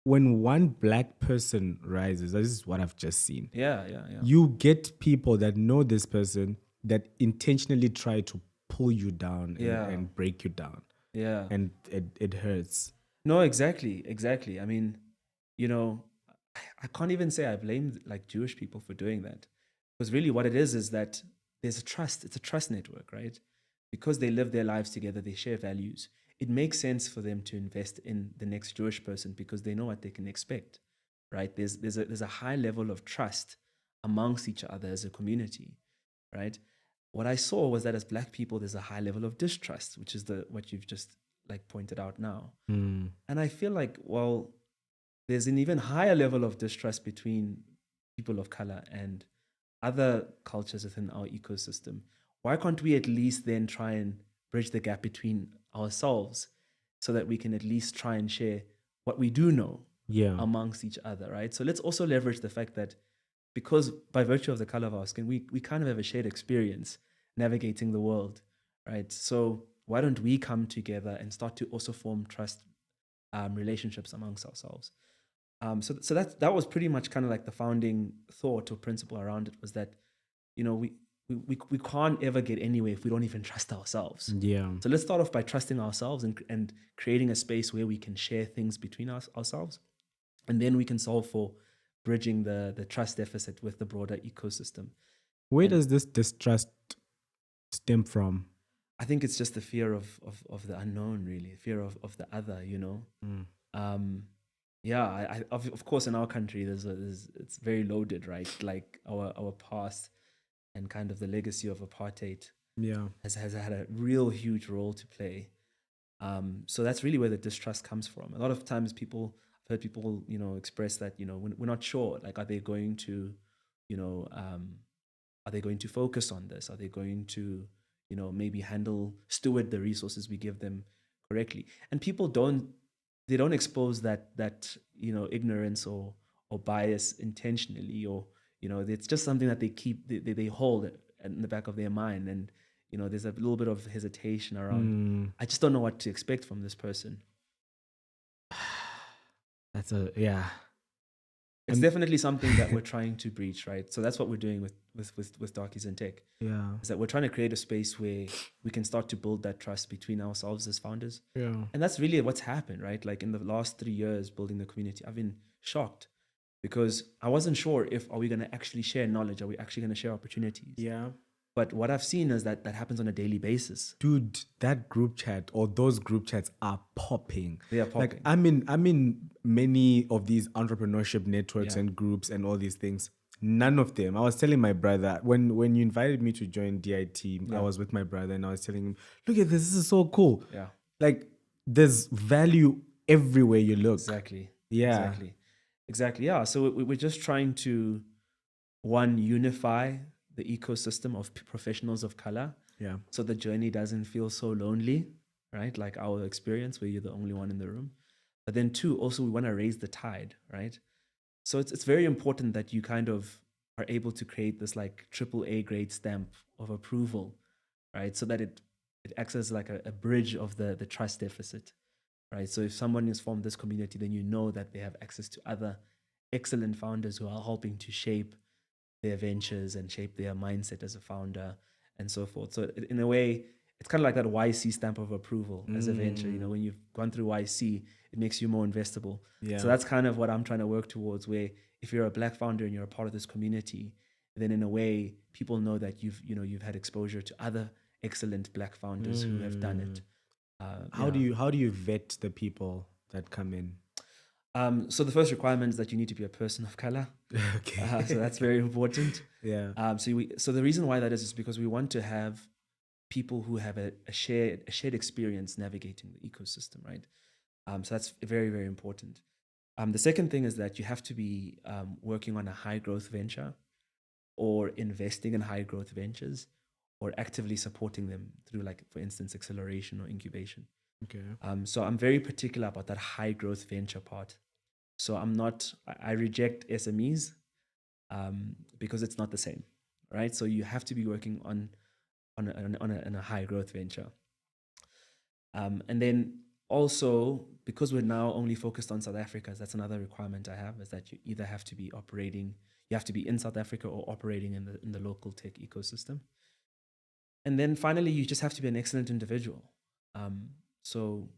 B: when one Black person rises, this is what I've just seen. You get people that know this person that intentionally try to pull you down and break you down. Yeah. And it hurts.
A: No, exactly. I mean, I can't even say I blame like Jewish people for doing that. Because really what it is that there's a trust. It's a trust network, right? Because they live their lives together, they share values. It makes sense for them to invest in the next Jewish person because they know what they can expect, right? There's a high level of trust amongst each other as a community, right? What I saw was that as Black people, there's a high level of distrust, which is what you've just like pointed out now. And I feel like, well, there's an even higher level of distrust between people of color and other cultures within our ecosystem, why can't we at least then try and bridge the gap between ourselves so that we can at least try and share what we do know
B: Yeah.
A: amongst each other, right? So let's also leverage the fact that because by virtue of the color of our skin, we kind of have a shared experience navigating the world, right? So why don't we come together and start to also form trust relationships amongst ourselves? So that was pretty much kind of like the founding thought or principle around it, was that, you know, we can't ever get anywhere if we don't even trust ourselves.
B: Yeah.
A: So let's start off by trusting ourselves and creating a space where we can share things between ourselves, and then we can solve for bridging the trust deficit with the broader ecosystem.
B: Where
A: And
B: does this distrust stem from?
A: I think it's just the fear of the unknown, really, fear of the other, you know. Um, yeah, of course, in our country, it's very loaded, right? Like our past and kind of the legacy of apartheid
B: Yeah.
A: has had a real huge role to play. So that's really where the distrust comes from. A lot of times I've heard people, you know, express that, you know, we're not sure, like, are they going to, you know, are they going to focus on this? Are they going to, you know, maybe steward the resources we give them correctly? And people they don't expose that, you know, ignorance or bias intentionally, or, you know, it's just something that they hold in the back of their mind. And, you know, there's a little bit of hesitation around, I just don't know what to expect from this person.
B: That's yeah.
A: It's definitely something that we're trying to breach, right? So that's what we're doing with Darkies and Tech,
B: Yeah.
A: is that we're trying to create a space where we can start to build that trust between ourselves as founders.
B: Yeah.
A: And that's really what's happened, right? Like in the last 3 years building the community, I've been shocked because I wasn't sure if, are we going to actually share knowledge? Are we actually going to share opportunities?
B: Yeah.
A: But what I've seen is that happens on a daily basis.
B: Dude, that group chat or those group chats are popping.
A: They are
B: Like
A: popping.
B: I'm in many of these entrepreneurship networks
A: Yeah.
B: and groups and all these things. None of them. I was telling my brother when you invited me to join DIT, I was with my brother and I was telling him, look at this is so cool.
A: Yeah.
B: Like there's value everywhere you look.
A: Exactly.
B: Yeah.
A: Exactly. Yeah. So we're just trying to, one, unify the ecosystem of professionals of color.
B: Yeah.
A: So the journey doesn't feel so lonely, right? Like our experience where you're the only one in the room. But then two, also we want to raise the tide, right? So it's very important that you kind of are able to create this like AAA grade stamp of approval, right? So that it acts as like a bridge of the trust deficit, right? So if someone has formed this community, then you know that they have access to other excellent founders who are helping to shape their ventures and shape their mindset as a founder and so forth. So in a way, it's kind of like that YC stamp of approval as a venture. You know, when you've gone through YC, it makes you more investable.
B: Yeah.
A: So that's kind of what I'm trying to work towards, where if you're a Black founder and you're a part of this community, then in a way, people know that you've had exposure to other excellent Black founders who have done it.
B: How do you vet the people that come in?
A: So the first requirement is that you need to be a person of color.
B: Okay.
A: So that's very important.
B: Yeah.
A: So the reason why that is because we want to have people who have a shared experience navigating the ecosystem, right? So that's very, very important. The second thing is that you have to be working on a high growth venture, or investing in high growth ventures, or actively supporting them through, like, for instance, acceleration or incubation.
B: Okay.
A: So I'm very particular about that high growth venture part. So I reject SMEs because it's not the same, right? So you have to be working on a high growth venture. And then also, because we're now only focused on South Africa, that's another requirement I have, is that you either have to be you have to be in South Africa or operating in the local tech ecosystem. And then finally, you just have to be an excellent individual. So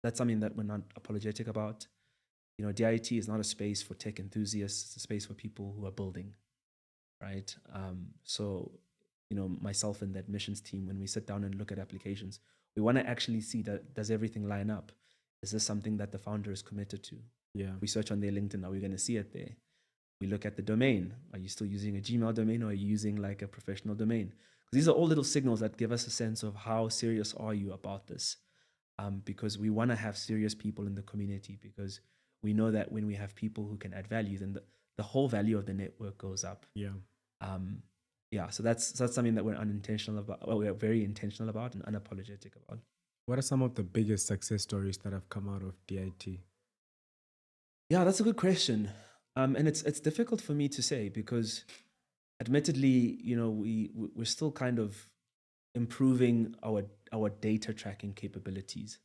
A: that's something that we're not apologetic about. You know, DIT is not a space for tech enthusiasts. It's a space for people who are building, right? So, you know, myself and the admissions team, when we sit down and look at applications, we want to actually see that, does everything line up? Is this something that the founder is committed to?
B: Yeah.
A: We search on their LinkedIn. Are we going to see it there? We look at the domain. Are you still using a Gmail domain, or are you using like a professional domain? Because these are all little signals that give us a sense of how serious are you about this. Because we want to have serious people in the community, because we know that when we have people who can add value, then the whole value of the network goes up.
B: Yeah.
A: Yeah, so that's something that we're unintentional about. Well, we're very intentional about and unapologetic about.
B: What are some of the biggest success stories that have come out of DIT?
A: Yeah, that's a good question. And it's difficult for me to say because, admittedly, we're still kind of improving our data tracking capabilities.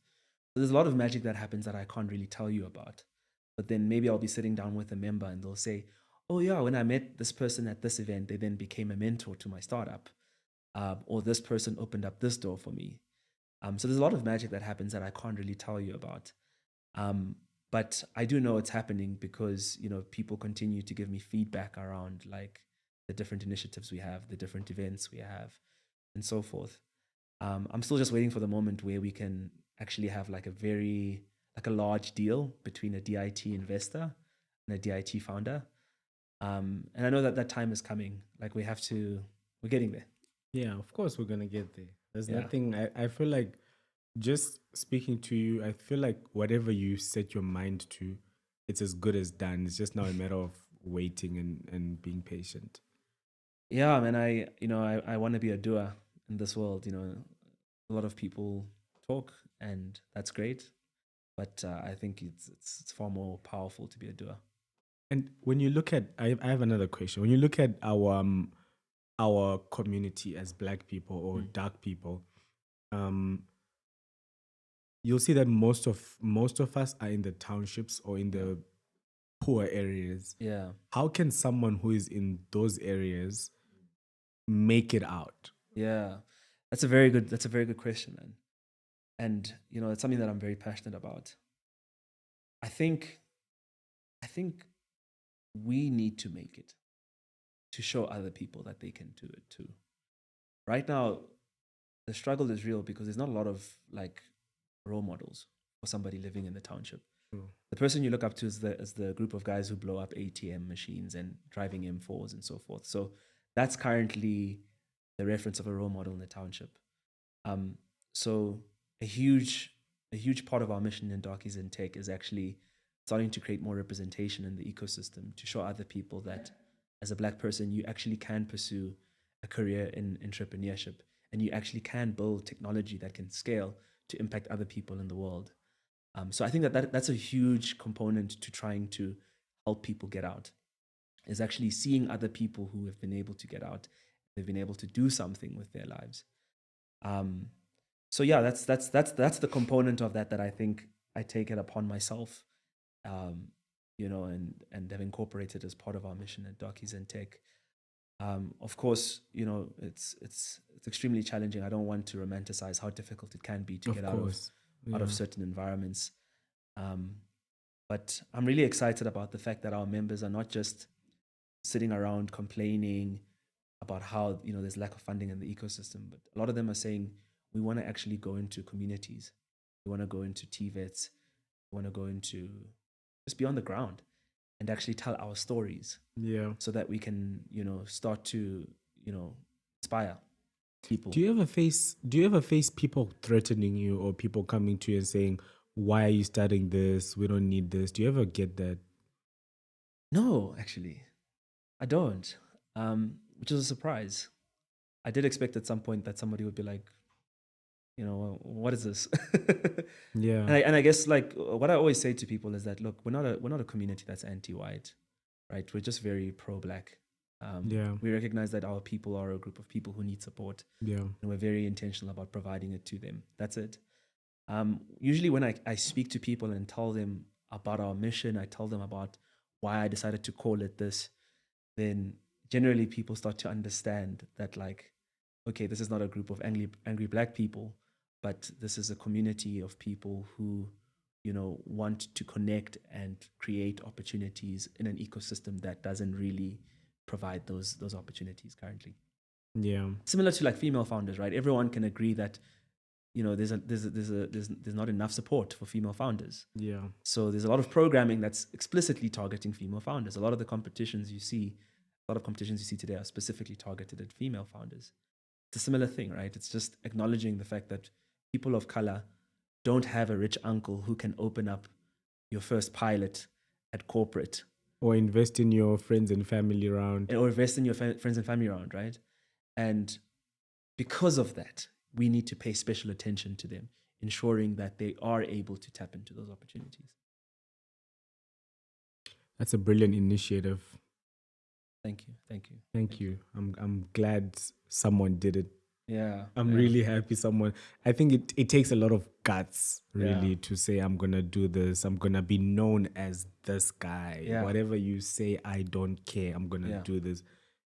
A: So there's a lot of magic that happens that I can't really tell you about. But then maybe I'll be sitting down with a member and they'll say, "Oh yeah, when I met this person at this event, they then became a mentor to my startup, or this person opened up this door for me." So there's a lot of magic that happens that I can't really tell you about. But I do know it's happening because people continue to give me feedback around like the different initiatives we have, the different events we have, and so forth. I'm still just waiting for the moment where we can actually have like a large deal between a DIT investor and a DIT founder. And I know that time is coming. Like we're getting there.
B: Yeah, of course we're gonna get there. There's
A: Yeah.
B: nothing. I feel like just speaking to you, I feel like whatever you set your mind to, it's as good as done. It's just now a matter of waiting and being patient.
A: Yeah, man, I want to be a doer in this world. A lot of people talk, and that's great, but I think it's far more powerful to be a doer.
B: And when you look at, I have another question. When you look at our community as Black people or dark people, you'll see that most of us are in the townships or in the poor areas.
A: Yeah,
B: How can someone who is in those areas make it out?
A: yeah, that's a very good question, man. And it's something that I'm very passionate about. I think we need to make it to show other people that they can do it too. Right now, the struggle is real because there's not a lot of like role models for somebody living in the township. The person you look up to is the group of guys who blow up ATM machines and driving M4s and so forth. So that's currently the reference of a role model in the township. So a huge part of our mission in Darkies and Tech is actually starting to create more representation in the ecosystem to show other people that as a Black person, you actually can pursue a career in entrepreneurship and you actually can build technology that can scale to impact other people in the world. So I think that's a huge component to trying to help people get out, is actually seeing other people who have been able to get out. They've been able to do something with their lives. So yeah, that's the component of that I think I take it upon myself, and have incorporated as part of our mission at Darkies and Tech. Of course, it's extremely challenging. I don't want to romanticize how difficult it can be to get out of certain environments. But I'm really excited about the fact that our members are not just sitting around complaining about how there's lack of funding in the ecosystem, but a lot of them are saying we want to actually go into communities, we want to go into TVETs, we want to go into just be on the ground and actually tell our stories, so that we can start to inspire people.
B: Do you ever face people threatening you or people coming to you and saying, "Why are you studying this? We don't need this"? Do you ever get that?
A: No, actually, I don't, which is a surprise. I did expect at some point that somebody would be like, what is this?
B: Yeah.
A: And I guess like what I always say to people is that, look, we're not a community that's anti-white, right? We're just very pro-Black. We recognize that our people are a group of people who need support.
B: Yeah.
A: And we're very intentional about providing it to them. That's it. Usually when I speak to people and tell them about our mission, I tell them about why I decided to call it this, then generally people start to understand that like, okay, this is not a group of angry Black people, but this is a community of people who, want to connect and create opportunities in an ecosystem that doesn't really provide those opportunities currently.
B: Yeah.
A: Similar to like female founders, right? Everyone can agree that there's not enough support for female founders.
B: Yeah.
A: So there's a lot of programming that's explicitly targeting female founders. A lot of competitions you see today are specifically targeted at female founders. It's a similar thing, right? It's just acknowledging the fact that people of color don't have a rich uncle who can open up your first pilot at corporate
B: Or invest in your friends and family around.
A: or invest in your friends and family around, right? And because of that, we need to pay special attention to them, ensuring that they are able to tap into those opportunities.
B: That's a brilliant initiative.
A: Thank you. Thank you.
B: Thank you. I'm glad someone did it.
A: Yeah.
B: I'm
A: yeah.
B: really happy someone. I think it takes a lot of guts really
A: Yeah.
B: to say I'm gonna do this. I'm gonna be known as this guy.
A: Yeah.
B: Whatever you say, I don't care. I'm gonna
A: Yeah.
B: do this,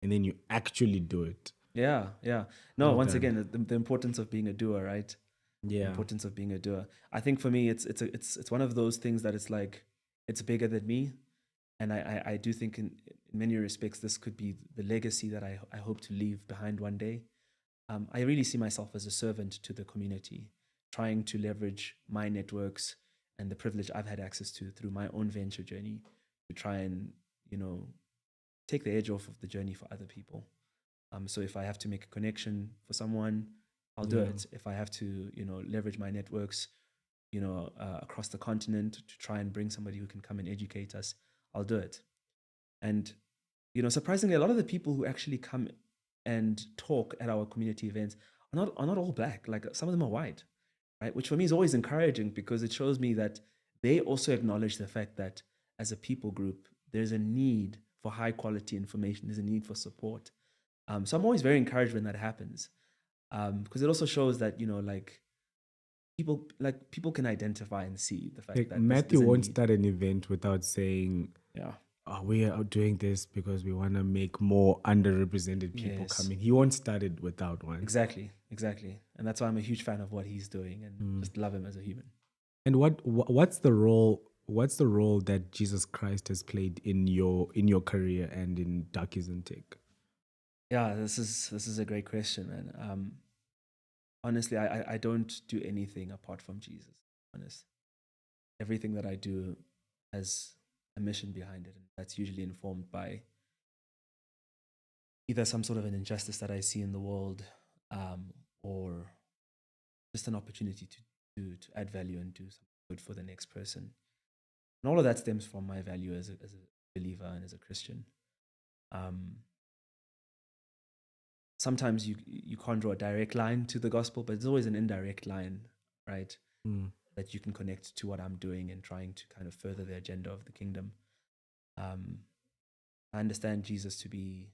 B: and then you actually do it.
A: Yeah. Yeah. No,
B: Well
A: once
B: done.
A: again, the importance of being a doer, right? The
B: Yeah.
A: importance of being a doer. I think for me, it's one of those things that it's like it's bigger than me, and I do think in many respects this could be the legacy that I hope to leave behind one day. I really see myself as a servant to the community, trying to leverage my networks and the privilege I've had access to through my own venture journey to try and, take the edge off of the journey for other people. So if I have to make a connection for someone, I'll do
B: Yeah.
A: it. If I have to, leverage my networks, across the continent to try and bring somebody who can come and educate us, I'll do it. And, surprisingly, a lot of the people who actually come and talk at our community events are not all black. Like some of them are white, right? Which for me is always encouraging because it shows me that they also acknowledge the fact that as a people group, there's a need for high quality information. There's a need for support. So I'm always very encouraged when that happens, because it also shows that people can identify and see the fact
B: Like
A: that
B: Matthew
A: there's a
B: won't
A: need.
B: start an event without saying,
A: Yeah.
B: we are doing this because we want to make more underrepresented people
A: Yes.
B: come in. He won't start it without one.
A: Exactly. And that's why I'm a huge fan of what he's doing and just love him as a human.
B: And what's the role? What's the role that Jesus Christ has played in your career and in Darkies and Tech?
A: Yeah, this is a great question, man. Honestly, I don't do anything apart from Jesus. Honest, everything that I do has a mission behind it, and that's usually informed by either some sort of an injustice that I see in the world, or just an opportunity to add value and do something good for the next person. And all of that stems from my value as a believer and as a Christian. Um, Sometimes you can't draw a direct line to the gospel, but it's always an indirect line, right? That you can connect to what I'm doing and trying to kind of further the agenda of the kingdom. I understand Jesus to be,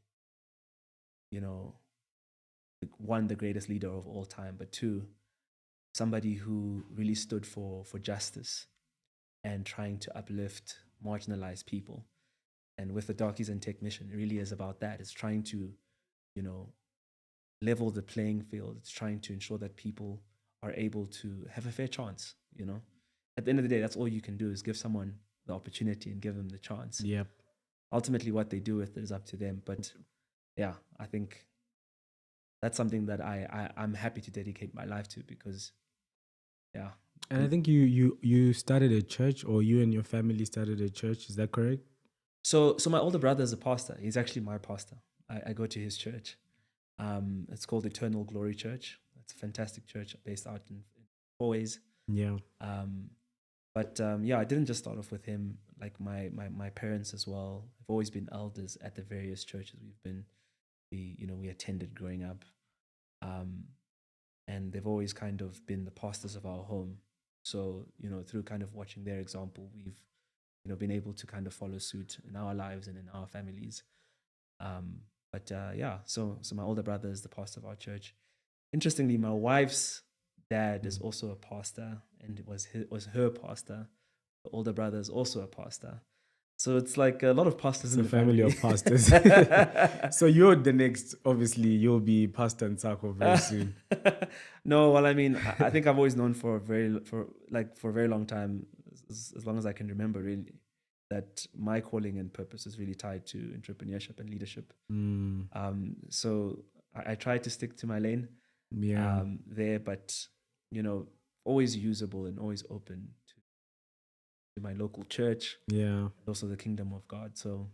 A: one, the greatest leader of all time, but two, somebody who really stood for justice and trying to uplift marginalized people. And with the Darkies and Tech mission, it really is about that. It's trying to, you know, level the playing field. It's trying to ensure that people are able to have a fair chance. At the end of the day, that's all you can do is give someone the opportunity and give them the chance.
B: Yep.
A: Ultimately, what they do with it is up to them. But yeah, I think that's something that I'm happy to dedicate my life to because, yeah.
B: And I think you started a church, or you and your family started a church. Is that correct?
A: So my older brother is a pastor. He's actually my pastor. I go to his church. It's called Eternal Glory Church. It's a fantastic church based out in Fourways.
B: Yeah.
A: But I didn't just start off with him. Like my parents as well have always been elders at the various churches we attended growing up, and they've always kind of been the pastors of our home. So through kind of watching their example, we've been able to kind of follow suit in our lives and in our families. So my older brother is the pastor of our church. Interestingly, my wife's dad is also a pastor, and it was her pastor. The older brother is also a pastor. So it's like a lot of pastors in
B: It's a
A: the
B: family of pastors. So you're the next, obviously, you'll be Pastor Ntsako very soon.
A: No, well, I mean, I think I've always known for a very long time, as long as I can remember, really, that my calling and purpose is really tied to entrepreneurship and leadership. So I try to stick to my lane,
B: Yeah.
A: there, but always usable and always open to my local church,
B: Yeah.
A: and also the kingdom of God. So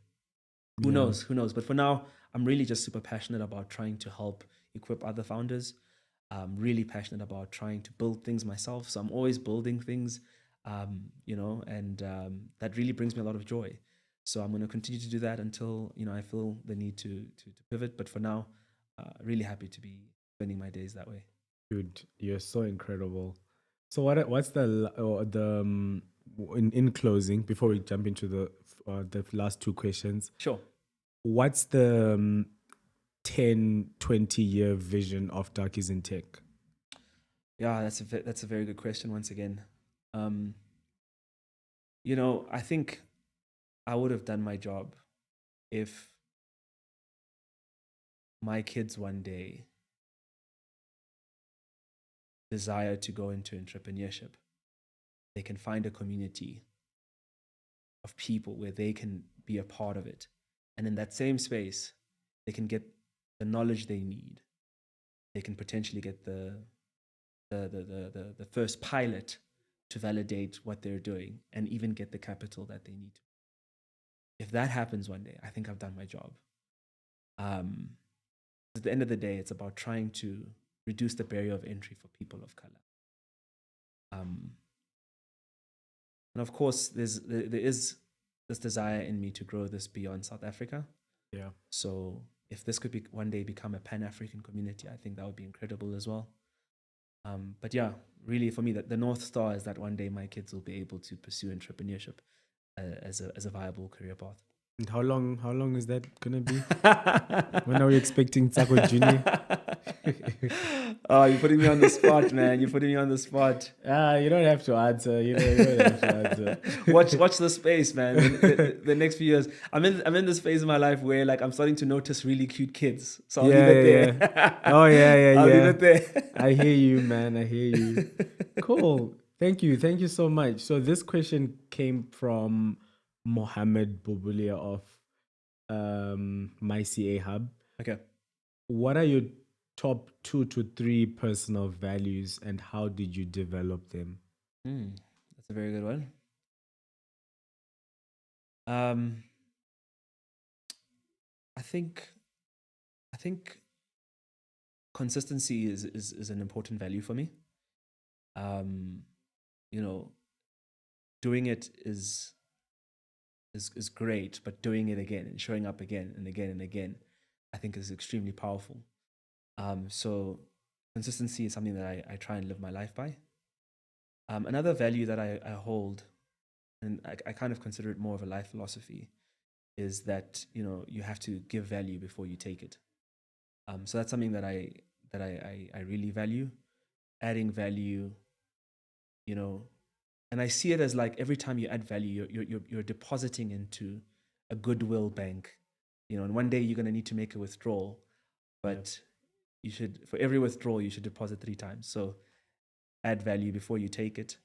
A: who knows? But for now, I'm really just super passionate about trying to help equip other founders. I'm really passionate about trying to build things myself. So I'm always building things, and that really brings me a lot of joy. So I'm going to continue to do that until, I feel the need to pivot. But for now, really happy to be spending my days that way.
B: Dude, you're so incredible. So what's in closing, before we jump into the last two questions,
A: Sure.
B: what's the 10, 20-year vision of Darkies in Tech?
A: Yeah, that's a very good question once again. I think I would have done my job if my kids one day desire to go into entrepreneurship. They can find a community of people where they can be a part of it. And in that same space, they can get the knowledge they need. They can potentially get the first pilot to validate what they're doing and even get the capital that they need. If that happens one day, I think I've done my job. At the end of the day, it's about trying to reduce the barrier of entry for people of color. And of course, there is this desire in me to grow this beyond South Africa.
B: Yeah.
A: So if this could one day become a Pan-African community, I think that would be incredible as well. But yeah, really for me, the North Star is that one day my kids will be able to pursue entrepreneurship as a viable career path.
B: And how long is that gonna be? When are we expecting Ntsako Junior?
A: Oh, you're putting me on the spot, man. You're putting me on the spot.
B: You don't have to answer. You don't have to answer.
A: Watch the space, man. The next few years, I'm in this phase of my life where like I'm starting to notice really cute kids. So I'll leave it there.
B: Yeah. Oh yeah.
A: I'll leave it there.
B: I hear you, man. I hear you. Cool. Thank you so much. So this question came from Mohammed Bobulia of My CA Hub.
A: Okay.
B: What are your top 2 to 3 personal values and how did you develop them?
A: That's a very good one. I think consistency is an important value for me. Doing it is great, but doing it again and showing up again and again and again, I think is extremely powerful. So consistency is something that I try and live my life by. Another value that I hold, and I kind of consider it more of a life philosophy, is that you have to give value before you take it. So that's something that I really value, adding value, and I see it as like every time you add value, you're depositing into a goodwill bank, and one day you're going to need to make a withdrawal, but you should, for every withdrawal, you should deposit 3 times. So add value before you take it.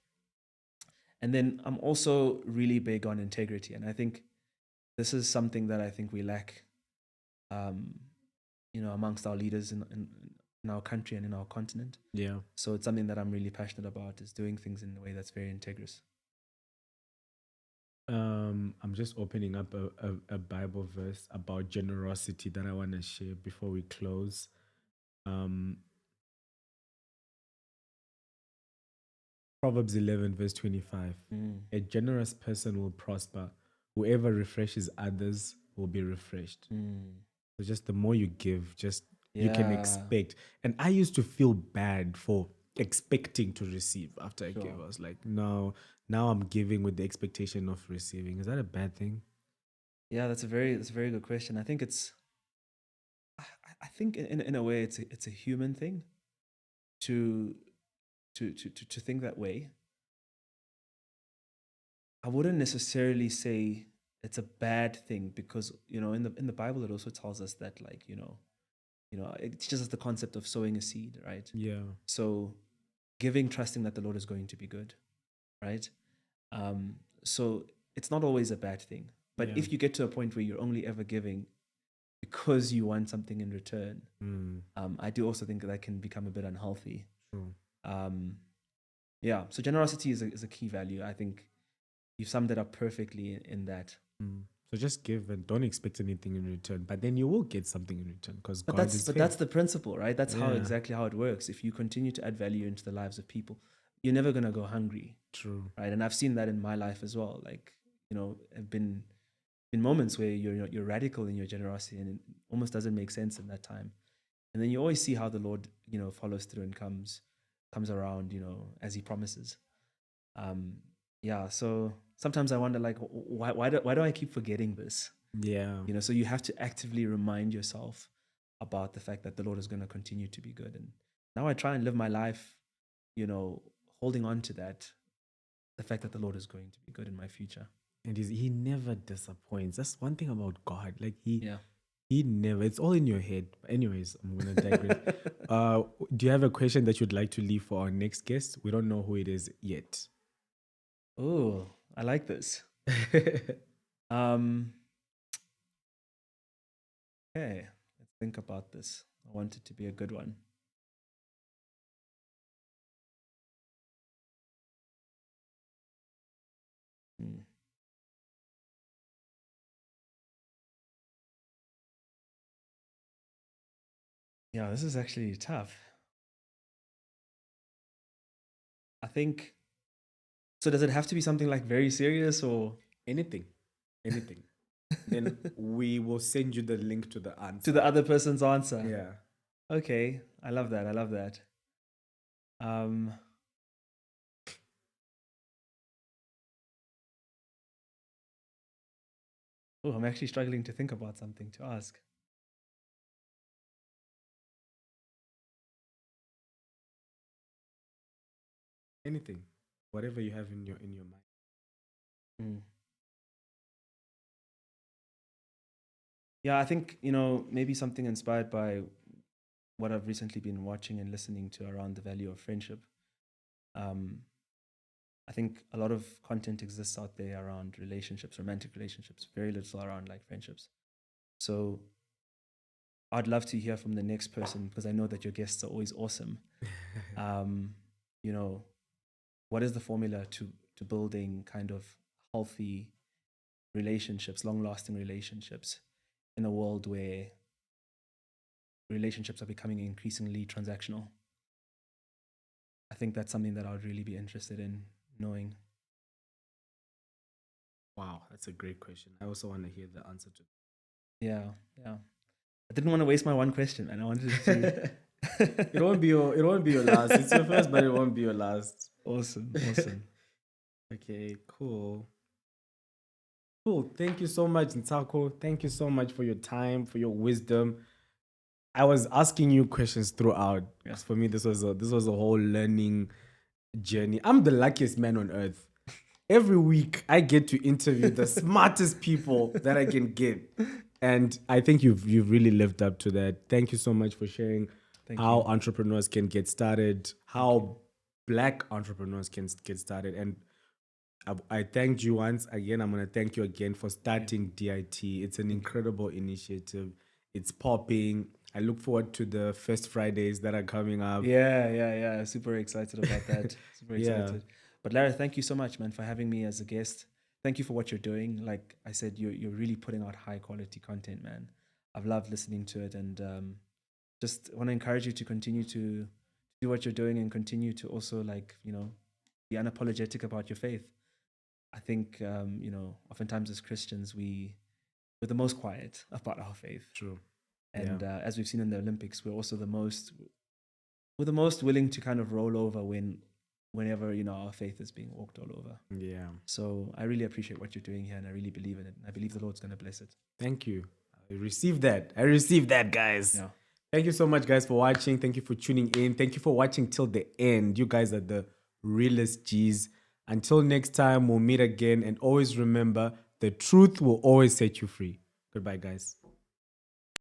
A: And then I'm also really big on integrity. And I think this is something that I think we lack, amongst our leaders in our country and in our continent.
B: Yeah.
A: So it's something that I'm really passionate about, is doing things in a way that's very integrous.
B: I'm just opening up a Bible verse about generosity that I want to share before we close. Proverbs 11 verse 25. A generous person will prosper. Whoever refreshes others will be refreshed. So just the more you give, you can expect. And I used to feel bad for expecting to receive after I gave. I was like, no, now I'm giving with the expectation of receiving. Is that a bad thing?
A: Yeah, that's a very good question. I think I think in a way it's a human thing to think that way. I wouldn't necessarily say it's a bad thing, because in the Bible it also tells us that, like, it teaches us the concept of sowing a seed, right?
B: Yeah.
A: So giving, trusting that the Lord is going to be good, right? So it's not always a bad thing. But if you get to a point where you're only ever giving because you want something in return, I do also think that can become a bit unhealthy. Yeah, so generosity is a key value. I think you've summed it up perfectly in that.
B: So just give and don't expect anything in return, but then you will get something in return, because God is fair.
A: But that's the principle, right? That's exactly how it works. If you continue to add value into the lives of people, you're never gonna go hungry.
B: True.
A: Right, and I've seen that in my life as well. Like, I've been been moments where you're radical in your generosity, and it almost doesn't make sense in that time. And then you always see how the Lord, follows through and comes around, as He promises. Yeah. So sometimes I wonder, like, why do I keep forgetting this?
B: Yeah.
A: So you have to actively remind yourself about the fact that the Lord is going to continue to be good. And now I try and live my life, holding on to that, the fact that the Lord is going to be good in my future.
B: And he never disappoints. That's one thing about God. Like
A: Yeah.
B: he never. It's all in your head. Anyways, I'm gonna digress. Do you have a question that you'd like to leave for our next guest? We don't know who it is yet.
A: Oh, I like this. Um, okay, let's think about this. I want it to be a good one. Hmm. Yeah, this is actually tough. I think. So does it have to be something like very serious or
B: Anything. Then we will send you the link to the
A: to
B: answer.
A: the other person's answer?
B: Yeah.
A: Okay, I love that. I love that. Um, oh, I'm actually struggling to think about something to ask.
B: Anything. Whatever you have in your mind.
A: Hmm. Yeah, I think, maybe something inspired by what I've recently been watching and listening to around the value of friendship. I think a lot of content exists out there around relationships, romantic relationships, very little around like friendships. So I'd love to hear from the next person, because I know that your guests are always awesome. Um, you know, what is the formula to building kind of healthy relationships, long-lasting relationships, in a world where relationships are becoming increasingly transactional? I think that's something that I would really be interested in knowing.
B: Wow, that's a great question. I also want to hear the answer to.
A: Yeah, yeah. I didn't want to waste my one question, and I wanted to.
B: It won't be your last. It's your first, but it won't be your last.
A: Awesome, awesome.
B: Okay, cool. Cool. Thank you so much, Ntsako. Thank you so much for your time, for your wisdom. I was asking you questions throughout.
A: Yeah.
B: For me, this was a whole learning journey. I'm the luckiest man on earth. Every week I get to interview the smartest people that I can get. And I think you've really lived up to that. Thank you so much for sharing how entrepreneurs can get started, how Black entrepreneurs can get started. And I thanked you once again. I'm going to thank you again for starting DIT. It's an incredible initiative. It's popping. I look forward to the first Fridays that are coming up.
A: Yeah. Super excited about that. Super excited. But Lara, thank you so much, man, for having me as a guest. Thank you for what you're doing. Like I said, you're really putting out high quality content, man. I've loved listening to it, and just want to encourage you to continue to do what you're doing, and continue to also, like, be unapologetic about your faith. I think oftentimes as Christians we're the most quiet about our faith.
B: True.
A: And as we've seen in the Olympics, we're also the most willing to kind of roll over whenever our faith is being walked all over.
B: Yeah.
A: So I really appreciate what you're doing here, and I really believe in it. I believe the Lord's going to bless it.
B: Thank you. I received that, guys.
A: Yeah.
B: Thank you so much, guys, for watching. Thank you for tuning in. Thank you for watching till the end. You guys are the realest G's. Until next time, we'll meet again. And always remember, the truth will always set you free. Goodbye, guys.